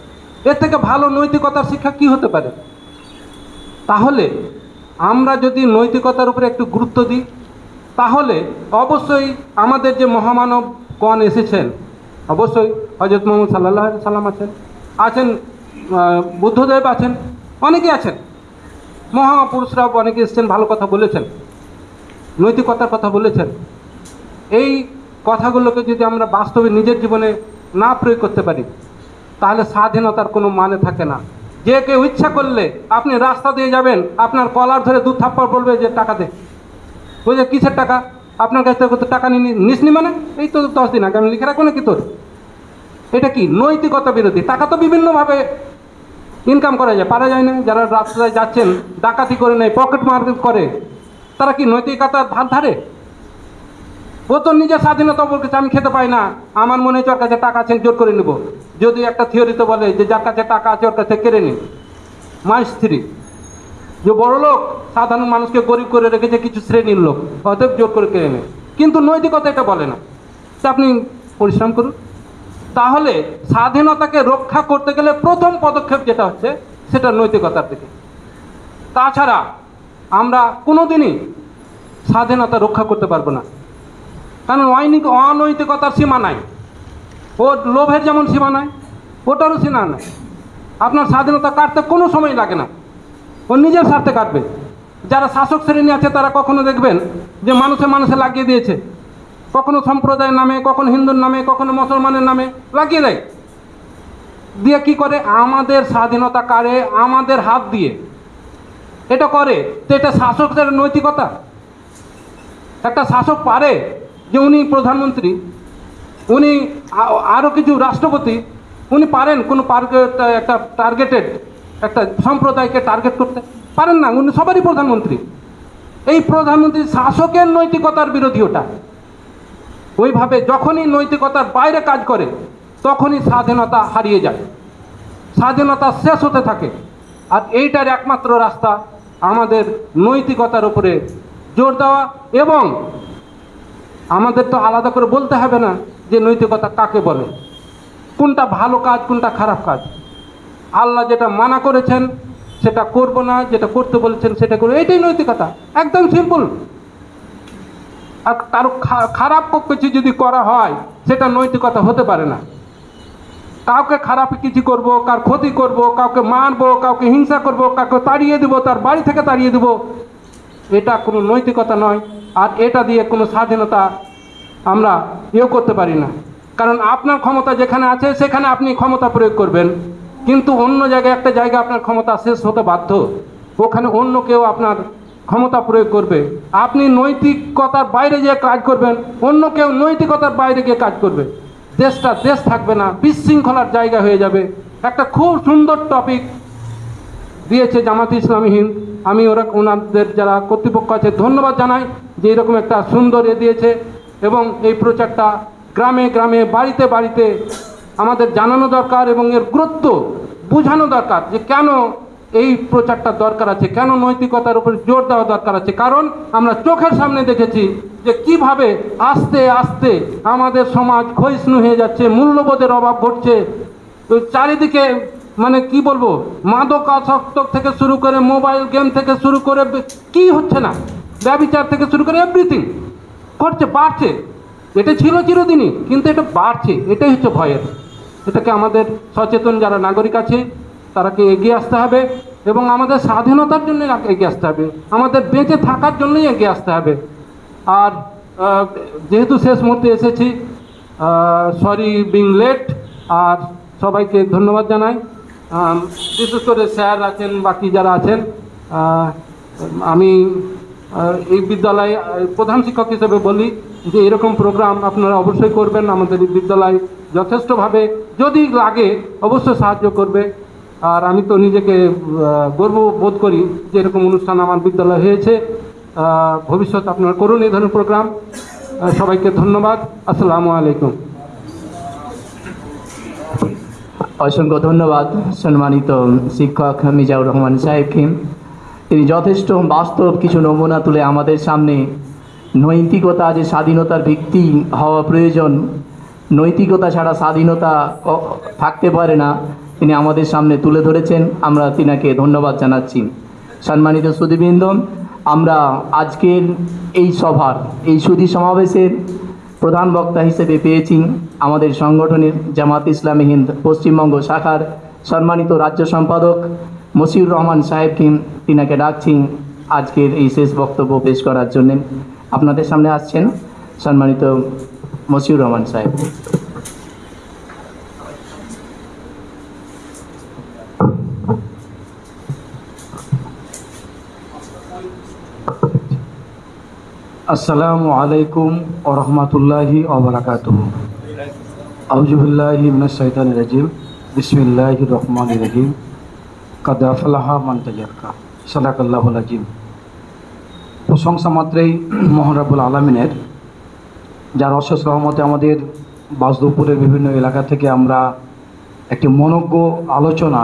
C: এর থেকে ভালো নৈতিকতার শিক্ষা কি হতে পারে? তাহলে আমরা যদি নৈতিকতার উপরে একটু গুরুত্ব দিই, তাহলে অবশ্যই আমাদের যে মহামানবগণ এসেছেন, অবশ্যই হযরত মুহাম্মদ সাল্লাল্লাহু আলাইহি সাল্লাম আছেন, বুদ্ধদেব আছেন, অনেকেই আছেন, মহাপুরুষরা অনেকে এসছেন, ভালো কথা বলেছেন, নৈতিকতার কথা বলেছেন। এই কথাগুলোকে যদি আমরা বাস্তবে নিজের জীবনে না প্রয়োগ করতে পারি, তাহলে স্বাধীনতার কোনো মানে থাকে না। যে কেউ ইচ্ছা করলে আপনি রাস্তা দিয়ে যাবেন, আপনার কলার ধরে দু থাপ্পড় বলবে যে টাকা দে। বুঝলে কিসের টাকা? আপনার কাছ থেকে টাকা নিসনি মানে এই তো 10 দিন আগে আমি লিখে রাখবো নাকি তোর? এটা কি নৈতিকতা বিরোধী? টাকা তো বিভিন্নভাবে ইনকাম করা যায়, পারা যায় না? যারা রাস্তায় যাচ্ছেন ডাকাতি করে নেয়, পকেট মার করে, তারা কি নৈতিকতার ধার ধারে? ও তো নিজের স্বাধীনতা বলছে আমি খেতে পাই না, আমার মনে হচ্ছে ওর কাছে টাকা আছে জোর করে নেব। যদি একটা থিওরিতে বলে যে যার কাছে টাকা আছে ওর কাছে কেড়ে নিন, মাই স্ত্রী যে বড় লোক সাধারণ মানুষকে গরিব করে রেখেছে কিছু শ্রেণীর লোক, অতএব জোর করে কেড়ে নেয়। কিন্তু নৈতিকতা এটা বলে না, তা আপনি পরিশ্রম করুন। তাহলে স্বাধীনতাকে রক্ষা করতে গেলে প্রথম পদক্ষেপ যেটা হচ্ছে সেটা নৈতিকতার দিকে। তাছাড়া আমরা কোনোদিনই স্বাধীনতা রক্ষা করতে পারবো না, কারণ অনৈতিকতার সীমা নাই। ওর লোভের যেমন সীমা নাই, ওটারও সীমা নাই। আপনার স্বাধীনতা কাটতে কোনো সময় লাগে না, ও নিজের স্বার্থে কাটবে। যারা শাসক শ্রেণী আছে তারা কখনো দেখবেন যে মানুষে লাগিয়ে দিয়েছে, কখনো সম্প্রদায়ের নামে, কখনো হিন্দুর নামে, কখনো মুসলমানের নামে লাগিয়ে দেয়। দিয়ে কি করে? আমাদের স্বাধীনতা কাড়ে আমাদের হাত দিয়ে। এটা করে তো এটা শাসকদের নৈতিকতা? একটা শাসক পারে যে উনি প্রধানমন্ত্রী, উনি আরও কিছু রাষ্ট্রপতি, উনি পারেন কোনো একটা টার্গেটেড একটা সম্প্রদায়কে টার্গেট করতে? পারেন না, উনি সবারই প্রধানমন্ত্রী। এই প্রধানমন্ত্রী শাসকের নৈতিকতার বিরোধী ওটা। ওইভাবে যখনই নৈতিকতার বাইরে কাজ করে তখনই স্বাধীনতা হারিয়ে যায়, স্বাধীনতা শেষ হতে থাকে। আর এইটার একমাত্র রাস্তা আমাদের নৈতিকতার উপরে জোর দেওয়া, এবং আমাদের তো আলাদা করে বলতে হবে না যে নৈতিকতা কাকে বলে, কোনটা ভালো কাজ কোনটা খারাপ কাজ। আল্লাহ যেটা মানা করেছেন সেটা করব না, যেটা করতে বলেছেন সেটা করবো, এইটাই নৈতিকতা, একদম সিম্পল। আর কারো খারাপ কিছু যদি করা হয় সেটা নৈতিকতা হতে পারে না। কাউকে খারাপ কিছু করব, কার ক্ষতি করব, কাউকে মারবো, কাউকে হিংসা করব, কাউকে তাড়িয়ে দেবো, তার বাড়ি থেকে তাড়িয়ে দেবো, এটা কোনো নৈতিকতা নয়। আর এটা দিয়ে কোনো স্বাধীনতা আমরা করতে পারি না। কারণ আপনার ক্ষমতা যেখানে আছে সেখানে আপনি ক্ষমতা প্রয়োগ করবেন, কিন্তু অন্য জায়গায় একটা জায়গা আপনার ক্ষমতা শেষ হতে বাধ্য, ওখানে অন্য কেউ আপনার ক্ষমতা প্রয়োগ করবে। আপনি নৈতিকতার বাইরে যে কাজ করবেন, অন্য কেউ নৈতিকতার বাইরে গিয়ে কাজ করবে, দেশটা দেশ থাকবে না, বিশৃঙ্খলার জায়গা হয়ে যাবে। একটা খুব সুন্দর টপিক দিয়েছে জামাতে ইসলামী হিন্দ, আমি ওনাদের যারা কর্তৃপক্ষ আছে ধন্যবাদ জানাই যে এরকম একটা সুন্দর দিয়েছে। এবং এই প্রচারটা গ্রামে গ্রামে বাড়িতে বাড়িতে আমাদের জানানো দরকার, এবং এর গুরুত্ব বোঝানো দরকার যে কেন এই প্রচারটা দরকার আছে, কেন নৈতিকতার উপর জোর দেওয়া দরকার আছে। কারণ আমরা চোখের সামনে দেখেছি যে কিভাবে আস্তে আস্তে আমাদের সমাজ ক্ষয়িষ্ণু হয়ে যাচ্ছে, মূল্যবোধের অভাব ঘটছে। তো চারিদিকে মানে কি বলবো, মাদকাসক্ত থেকে শুরু করে মোবাইল গেম থেকে শুরু করে কি হচ্ছে না, ব্যভিচার থেকে শুরু করে এভরিথিং ঘটছে, বাড়ছে। এটা ছিল চিরদিনই, কিন্তু এটা বাড়ছে, এটাই হচ্ছে ভয়ের। এটাকে আমাদের সচেতন যারা নাগরিক আছে তারাকে এগিয়ে আসতে হবে, এবং আমাদের স্বাধীনতার জন্য এগিয়ে আসতে হবে, আমাদের বেঁচে থাকার জন্যই এগিয়ে আসতে হবে। আর যেহেতু শেষ মুহূর্তে এসেছি, সরি বিং লেট, আর সবাইকে ধন্যবাদ জানাই। বিশেষ করে স্যার আছেন, বাকি যারা আছেন, আমি এই বিদ্যালয়ে প্রধান শিক্ষক হিসেবে বলি যে এরকম প্রোগ্রাম আপনারা অবশ্যই করবেন। আমাদের এই বিদ্যালয় যথেষ্টভাবে যদি লাগে অবশ্যই সাহায্য করবে। আর আমি তো নিজেকে গর্ব বোধ করি যে এরকম অনুষ্ঠান আমার বিদ্যালয়ে হয়েছে। ভবিষ্যৎ আপনারা করুন এই ধরনের প্রোগ্রাম। সবাইকে ধন্যবাদ। আসসালামু আলাইকুম।
B: অসংখ্য ধন্যবাদ সম্মানিত শিক্ষক মিজাউর রহমান সাহেবকে। তিনি যথেষ্ট বাস্তব কিছু নমুনা তুলে আমাদের সামনে নৈতিকতা যে স্বাধীনতার ভিত্তি হওয়া প্রয়োজন, নৈতিকতা ছাড়া স্বাধীনতা থাকতে পারে না, তিনি আমাদের সামনে তুলে ধরেছেন। আমরা তিনাকে ধন্যবাদ জানাচ্ছি। সম্মানিত সুধীবৃন্দ, আমরা আজকের এই সভার এই সুধী সমাবেশের প্রধান বক্তা হিসেবে পেয়েছি আমাদের সংগঠনের জামাত ইসলামী হিন্দ পশ্চিমবঙ্গ শাখার সম্মানিত রাজ্য সম্পাদক মশিউর রহমান সাহেবকে। তিনাকে ডাকছি আজকের এই শেষ বক্তব্য পেশ করার জন্য। আপনাদের সামনে আসছেন সম্মানিত মশিউর রহমান সাহেব।
D: আসসালামু আলাইকুম ওয়া রাহমাতুল্লাহি ওয়া বারাকাতুহু। আউযু বিল্লাহি মিনাশ শাইতানির রাজিম। বিসমিল্লাহির রহমানির রহিম। কাদ আফলাহা মান তাযাক্কা। সাদাকাল্লাহুল আযীম। প্রশংসা মাত্রই মহান রব্বুল আলামিনের, যার অশেষ রহমতে আমাদের বাসুদেবপুরের বিভিন্ন এলাকা থেকে আমরা একটি মনোজ্ঞ আলোচনা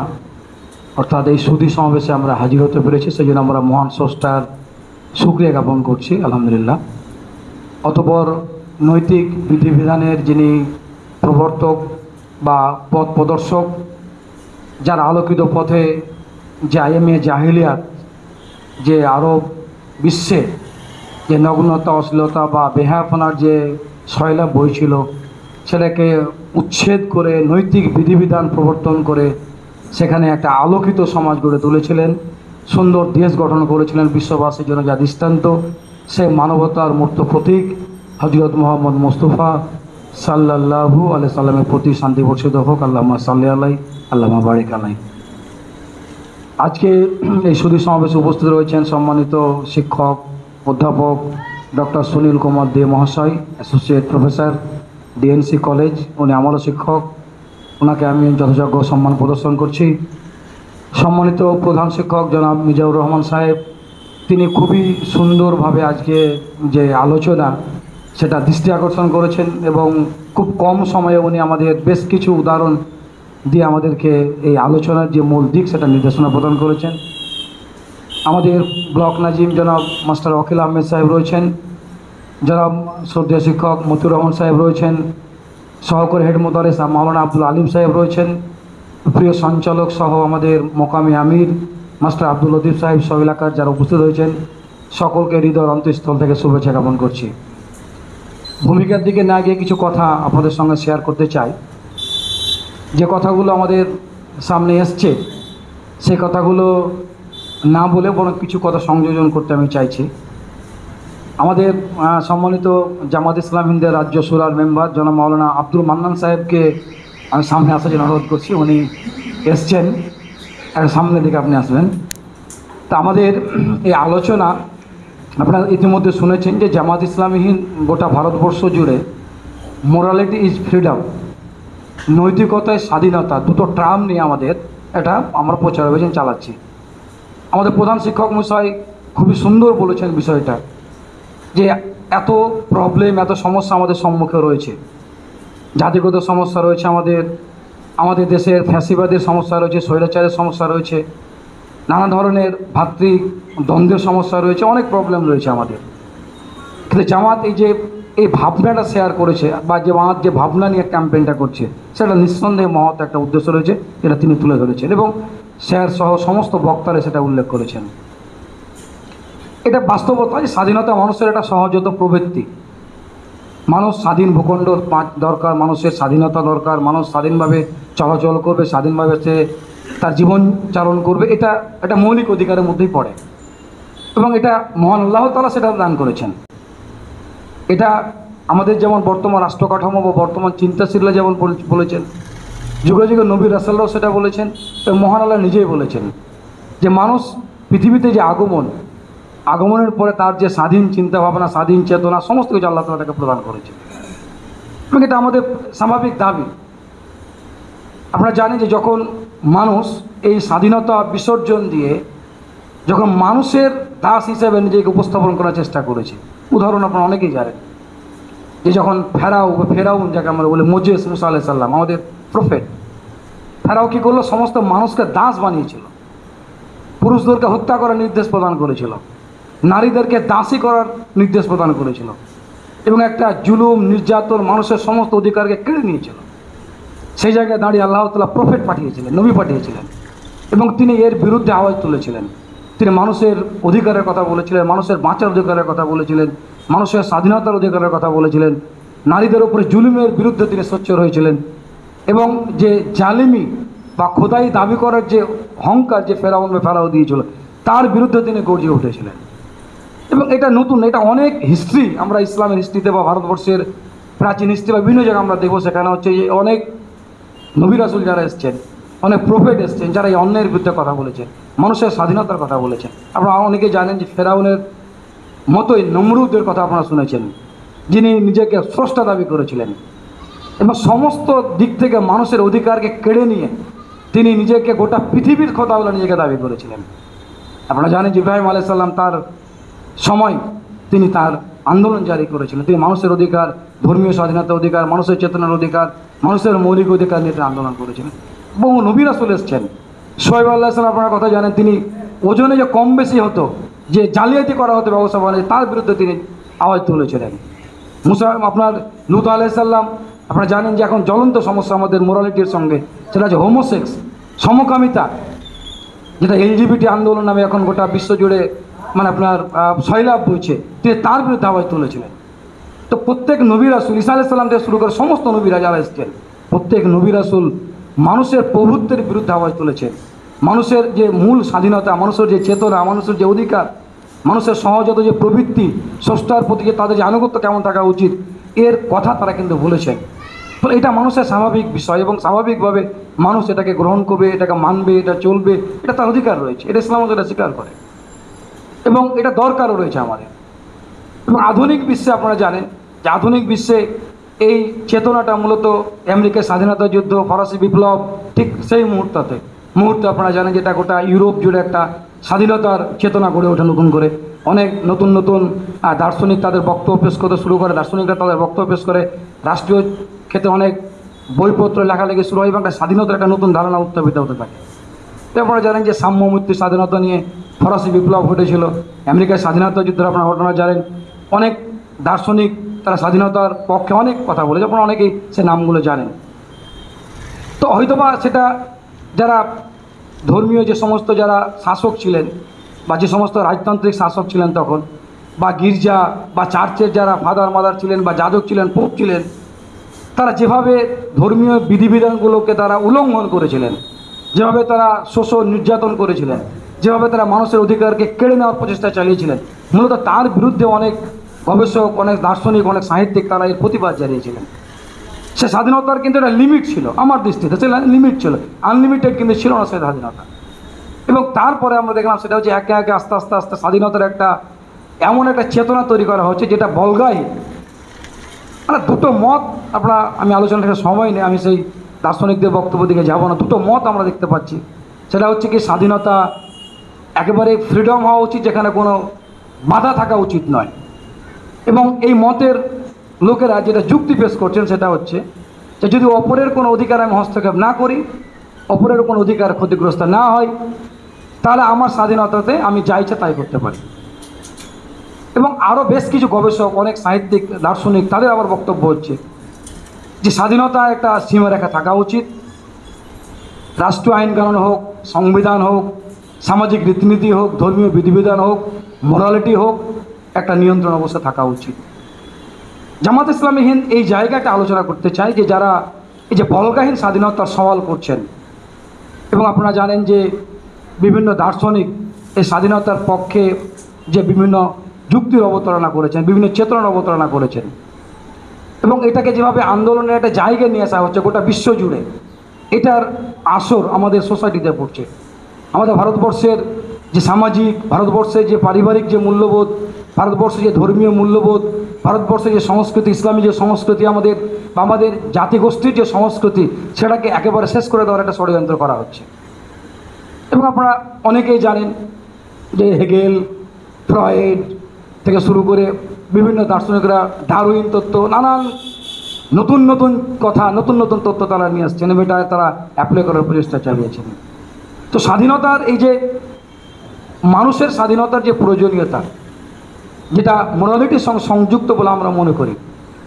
D: অর্থাৎ এই সুধী সমাবেশে আমরা হাজির হতে পেরেছি। সেই জন্য আমরা মহান স্রষ্টার শুকরিয়া জ্ঞাপন করছি, আলহামদুলিল্লাহ। অতঃপর নৈতিক বিধিবিধানের যিনি প্রবর্তক বা পথ প্রদর্শক, যার আলোকিত পথে যে আইএমএ জাহিলিয়াত, যে আরব বিশ্বে যে নগ্নতা, অশ্লীলতা বা বেহায়াপনার যে সয়লাব বইছিল, সেটাকে উচ্ছেদ করে নৈতিক বিধিবিধান প্রবর্তন করে সেখানে একটা আলোকিত সমাজ গড়ে তুলেছিলেন, সুন্দর দেশ গঠন করেছিলেন বিশ্ববাসীর জন্য, যা দৃষ্টান্ত সে মানবতার মূর্ত প্রতীক হযরত মুহাম্মদ মুস্তাফা সাল্লাল্লাহু আলাইহি সাল্লামের প্রতি শান্তি বর্ষিত হোক। আল্লাহুম্মা সাল্লি আলাইহি আল্লাহুম্মা বারিক আলাইহি। আজকে এই সুধী সমাবেশে উপস্থিত রয়েছেন সম্মানিত শিক্ষক অধ্যাপক ডক্টর সুনীল কুমার দে মহাশয়, অ্যাসোসিয়েট প্রফেসর, ডিএনসি কলেজ। উনি আমারও শিক্ষক, ওনাকে আমি যথাযোগ্য সম্মান প্রদর্শন করছি। সম্মানিত প্রধান শিক্ষক জনাব মিজানুর রহমান সাহেব, তিনি খুবই সুন্দরভাবে আজকে যে আলোচনা সেটা দৃষ্টি আকর্ষণ করেছেন এবং খুব কম সময়ে উনি আমাদের বেশ কিছু উদাহরণ দিয়ে আমাদেরকে এই আলোচনার যে মূল দিক সেটা নির্দেশনা প্রদান করেছেন। আমাদের ব্লক নাজিম জনাব মাস্টার ওয়াকিল আহমেদ সাহেব রয়েছেন, জনাব শ্রদ্ধেয় শিক্ষক মতিউর রহমান সাহেব রয়েছেন, সহকারী হেড মোদারেস মাওলানা আব্দুল আলিম সাহেব রয়েছেন, প্রিয় সঞ্চালক সহ আমাদের মোকামি আমির মাস্টার আব্দুল লতিফ সাহেব সব এলাকার যারা উপস্থিত হয়েছেন, সকলকে হৃদয়ের অন্তঃস্থল থেকে শুভেচ্ছা জ্ঞাপন করছি। ভূমিকার দিকে না গিয়ে কিছু কথা আপনাদের সঙ্গে শেয়ার করতে চাই। যে কথাগুলো আমাদের সামনে এসছে সেই কথাগুলো না বলে বরং কিছু কথা সংযোজন করতে আমি চাইছি। আমাদের সম্মানিত জামাত ইসলাম হিন্দের রাজ্য শুরার মেম্বার জনাব মাওলানা আব্দুল মান্নান সাহেবকে আমি সামনে আসার জন্য অনুরোধ করছি। উনি এসছেন, একটা সামনের দিকে আপনি আসবেন। তা আমাদের এই আলোচনা আপনারা ইতিমধ্যে শুনেছেন যে জামাত ইসলামীহীন গোটা ভারতবর্ষ জুড়ে মোরালিটি ইজ ফ্রিডম, নৈতিকতায় স্বাধীনতা, দুটো ট্রাম নিয়ে আমাদের এটা আমরা প্রচার অভিযান চালাচ্ছি। আমাদের প্রধান শিক্ষক মশাই খুবই সুন্দর বলেছেন বিষয়টা, যে এত প্রবলেম, এত সমস্যা আমাদের সম্মুখে রয়েছে। জাতিগত সমস্যা রয়েছে, আমাদের দেশের ফ্যাসিবাদের সমস্যা রয়েছে, স্বৈরাচারের সমস্যা রয়েছে, নানা ধরনের ভাতৃদ্বন্দ্বের সমস্যা রয়েছে, অনেক প্রবলেম রয়েছে আমাদের। কিন্তু জামাত এই ভাবনাটা শেয়ার করেছে বা জামাত যে ভাবনা নিয়ে ক্যাম্পেইনটা করছে সেটা নিঃসন্দেহে মহৎ একটা উদ্দেশ্য রয়েছে, যেটা তিনি তুলে ধরেছেন এবং স্যার সহ সমস্ত বক্তারা সেটা উল্লেখ করেছেন। এটা বাস্তবতা যে স্বাধীনতা মানুষের একটা সহজাত প্রবৃত্তি। মানুষ স্বাধীন ভূখণ্ড দরকার, মানুষের স্বাধীনতা দরকার, মানুষ স্বাধীনভাবে চলাচল করবে, স্বাধীনভাবে সে তার জীবন চালন করবে, এটা একটা মৌলিক অধিকারের মধ্যেই পড়ে এবং এটা মহান আল্লাহ তাআলা সেটা দান করেছেন। এটা আমাদের যেমন বর্তমান রাষ্ট্র কাঠামো বা বর্তমান চিন্তাশীলরা যেমন বলেছেন, যুগে যুগে নবী রাসূলরাও সেটা বলেছেন এবং মহান আল্লাহ নিজেই বলেছেন যে মানুষ পৃথিবীতে যে আগমনের পরে তার যে স্বাধীন চিন্তাভাবনা, স্বাধীন চেতনা, সমস্ত কিছু আল্লাহ তাআলা তাকে প্রদান করেছে এবং এটা আমাদের স্বাভাবিক দাবি। আপনারা জানেন যে যখন মানুষ এই স্বাধীনতা বিসর্জন দিয়ে যখন মানুষের দাস হিসেবে নিজেকে উপস্থাপন করার চেষ্টা করেছে, উদাহরণ আপনারা অনেকেই জানেন যে যখন ফেরাউন যাকে আমরা বলি, মোজেস মুসা আলাইহিস সালাম, আমাদের প্রফেট, ফেরাও কী করলো? সমস্ত মানুষকে দাস বানিয়েছিল, পুরুষদেরকে হত্যা করার নির্দেশ প্রদান করেছিল, নারীদেরকে দাসী করার নির্দেশ প্রদান করেছিল এবং একটা জুলুম নির্যাতন মানুষের সমস্ত অধিকারকে কেড়ে নিয়েছিল। সেই জায়গায় দাঁড়িয়ে আল্লাহ তাআলা প্রফেট পাঠিয়েছিলেন, নবী পাঠিয়েছিলেন এবং তিনি এর বিরুদ্ধে আওয়াজ তুলেছিলেন। তিনি মানুষের অধিকারের কথা বলেছিলেন, মানুষের বাঁচার অধিকারের কথা বলেছিলেন, মানুষের স্বাধীনতার অধিকারের কথা বলেছিলেন, নারীদের উপরে জুলুমের বিরুদ্ধে তিনি সোচ্চার হয়েছিলেন এবং যে জালিমি বা খোদাই দাবি করার যে অহংকার যে ফেরাও দিয়েছিল তার বিরুদ্ধে তিনি গর্জে উঠেছিলেন। এবং এটা নতুন, এটা অনেক হিস্ট্রি, আমরা ইসলামের হিস্ট্রিতে বা ভারতবর্ষের প্রাচীন হিস্ট্রি বা বিভিন্ন জায়গায় আমরা দেখবো, সেখানে হচ্ছে যে অনেক নবী রাসূল যারা এসছেন, অনেক প্রফেট এসছেন, যারা এই অন্যায়ের বিরুদ্ধে কথা বলেছেন, মানুষের স্বাধীনতার কথা বলেছেন। আপনারা অনেকে জানেন যে ফেরাউনের মতোই নমরুদের কথা আপনারা শুনেছেন, যিনি নিজেকে স্রষ্টা দাবি করেছিলেন এবং সমস্ত দিক থেকে মানুষের অধিকারকে কেড়ে নিয়ে তিনি নিজেকে গোটা পৃথিবীর খোদা বলে নিজেকে দাবি করেছিলেন। আপনারা জানেন যে ইব্রাহিম আলাইহিস সালাম তার সময় তিনি তার আন্দোলন জারি করেছিলেন। তিনি মানুষের অধিকার, ধর্মীয় স্বাধীনতার অধিকার, মানুষের চেতনার অধিকার, মানুষের মৌলিক অধিকার নিয়ে তিনি আন্দোলন করেছিলেন। বহু নবী রাসূল এসছেন। শোয়েব আলাইহিস সালাম আপনারা কথা জানেন, তিনি ওজনে যে কম বেশি হতো, যে জালিয়াতি করা হতো ব্যবসা বাণিজ্য, তার বিরুদ্ধে তিনি আওয়াজ তুলেছিলেন। মুসা আপনার লূত আলাইহিস সালাম আপনারা জানেন যে এখন জ্বলন্ত সমস্যা আমাদের মোরালিটির সঙ্গে, সেটা হচ্ছে হোমোসেক্স, সমকামিতা, যেটা এলজিবিটি আন্দোলন নামে এখন গোটা বিশ্ব জুড়ে মানে আপনার সয়লাভ বইছে, তিনি তার বিরুদ্ধে আওয়াজ তুলেছিলেন। তো প্রত্যেক নবী রাসূল, ঈসা আলাইহিস সালাম থেকে শুরু করে সমস্ত নবীরা যারা এসেছেন, প্রত্যেক নবী রাসূল মানুষের প্রভুত্বের বিরুদ্ধে আওয়াজ তুলেছেন। মানুষের যে মূল স্বাধীনতা, মানুষের যে চেতনা, মানুষের যে অধিকার, মানুষের সহজাত যে প্রবৃত্তি, স্রষ্টার প্রতি যে তাদের যে আনুগত্য কেমন থাকা উচিত, এর কথা তারা কিন্তু বলেছেন। ফলে এটা মানুষের স্বাভাবিক বিষয় এবং স্বাভাবিকভাবে মানুষ এটাকে গ্রহণ করবে, এটাকে মানবে, এটা চলবে, এটা তার অধিকার রয়েছে, এটা ইসলাম এটা স্বীকার করে এবং এটা দরকারও রয়েছে আমাদের। এবং আধুনিক বিশ্বে আপনারা জানেন যে আধুনিক বিশ্বে এই চেতনাটা মূলত আমেরিকার স্বাধীনতা যুদ্ধ, ফরাসি বিপ্লব, ঠিক সেই মুহূর্তে আপনারা জানেন যেটা গোটা ইউরোপ জুড়ে একটা স্বাধীনতার চেতনা গড়ে ওঠে নতুন করে। অনেক নতুন নতুন দার্শনিক তাদের বক্তব্য পেশ করতে শুরু করে, দার্শনিকরা তাদের বক্তব্য পেশ করে, রাষ্ট্রীয় ক্ষেত্রে অনেক বইপত্র লেখালেখি শুরু হয় এবং একটা স্বাধীনতার একটা নতুন ধারণা উত্থাপিত হতে থাকে। তো আপনারা জানেন যে সাম্য মৈত্রী স্বাধীনতা নিয়ে ফরাসি বিপ্লব ঘটেছিল, আমেরিকার স্বাধীনতা যুদ্ধের আপনারা ঘটনা জানেন। অনেক দার্শনিক তারা স্বাধীনতার পক্ষে অনেক কথা বলেছে, আপনারা অনেকেই সে নামগুলো জানেন। তো হয়তোবা সেটা যারা ধর্মীয় যে সমস্ত যারা শাসক ছিলেন বা যে সমস্ত রাজতান্ত্রিক শাসক ছিলেন তখন, বা গির্জা বা চার্চের যারা ফাদার মাদার ছিলেন বা যাজক ছিলেন, পোপ ছিলেন, তারা যেভাবে ধর্মীয় বিধিবিধানগুলোকে তারা উল্লঙ্ঘন করেছিলেন, যেভাবে তারা শোষণ নির্যাতন করেছিলেন, যেভাবে তারা মানুষের অধিকারকে কেড়ে নেওয়ার প্রচেষ্টা চালিয়েছিলেন, মূলত তার বিরুদ্ধে অনেক গবেষক, অনেক দার্শনিক, অনেক সাহিত্যিক তারা এর প্রতিবাদ জানিয়েছিলেন। সে স্বাধীনতার কিন্তু একটা লিমিট ছিল, আমার দৃষ্টিতে সে লিমিট ছিল, আনলিমিটেড কিন্তু ছিল না সে স্বাধীনতা। এবং তারপরে আমরা দেখলাম সেটা হচ্ছে একে একে আস্তে আস্তে আস্তে স্বাধীনতার একটা এমন একটা চেতনা তৈরি করা হচ্ছে যেটা বলগাই, মানে দুটো মত আমি আলোচনা থেকে সময় নেই, আমি সেই দার্শনিকদের বক্তব্য দিকে যাব না। দুটো মত আমরা দেখতে পাচ্ছি, সেটা হচ্ছে কি স্বাধীনতা একেবারে ফ্রিডম হওয়া উচিত, যেখানে কোনো বাধা থাকা উচিত নয়। এবং এই মতের লোকেরা যেটা যুক্তি পেশ করছেন সেটা হচ্ছে যে যদি অপরের কোনো অধিকার আমি হস্তক্ষেপ না করি, অপরের কোনো অধিকার ক্ষতিগ্রস্ত না হয়, তাহলে আমার স্বাধীনতাতে আমি যা ইচ্ছা তাই করতে পারি। এবং আরও বেশ কিছু গবেষক, অনেক সাহিত্যিক, দার্শনিক তাদের আবার বক্তব্য হচ্ছে যে স্বাধীনতা একটা সীমারেখা থাকা উচিত, রাষ্ট্রীয় আইনকানুন হোক, সংবিধান হোক, সামাজিক রীতিনীতি হোক, ধর্মীয় বিধিবিধান হোক, মোরালিটি হোক, একটা নিয়ন্ত্রণ অবস্থা থাকা উচিত। জামাত ইসলামী হিন্দ এই জায়গাটা আলোচনা করতে চাই যে যারা এই যে বলগাহীন স্বাধীনতার সওয়াল করছেন, এবং আপনারা জানেন যে বিভিন্ন দার্শনিক এই স্বাধীনতার পক্ষে যে বিভিন্ন যুক্তির অবতারণা করেছেন, বিভিন্ন চেতনার অবতারণা করেছেন, এবং এটাকে যেভাবে আন্দোলনের একটা জায়গায় নিয়ে আসা হচ্ছে গোটা বিশ্ব জুড়ে, এটার আসর আমাদের সোসাইটিতে পড়ছে। আমাদের ভারতবর্ষের যে সামাজিক, ভারতবর্ষের যে পারিবারিক যে মূল্যবোধ, ভারতবর্ষের যে ধর্মীয় মূল্যবোধ, ভারতবর্ষের যে সংস্কৃতি, ইসলামী যে সংস্কৃতি আমাদের জাতিগোষ্ঠীর যে সংস্কৃতি, সেটাকে একেবারে শেষ করে দেওয়ার একটা ষড়যন্ত্র করা হচ্ছে। এবং আপনারা অনেকেই জানেন যে হেগেল, ফ্রয়েড থেকে শুরু করে বিভিন্ন দার্শনিকরা ডারউইন তত্ত্ব, নানান নতুন নতুন কথা, নতুন নতুন তত্ত্ব তারা নিয়ে আসছেন এবং এটা তারা অ্যাপ্লাই করার প্রচেষ্টা চালিয়েছেন। তো স্বাধীনতার এই যে মানুষের স্বাধীনতার যে প্রয়োজনীয়তা, যেটা মোরালিটির সঙ্গে সংযুক্ত বলে আমরা মনে করি,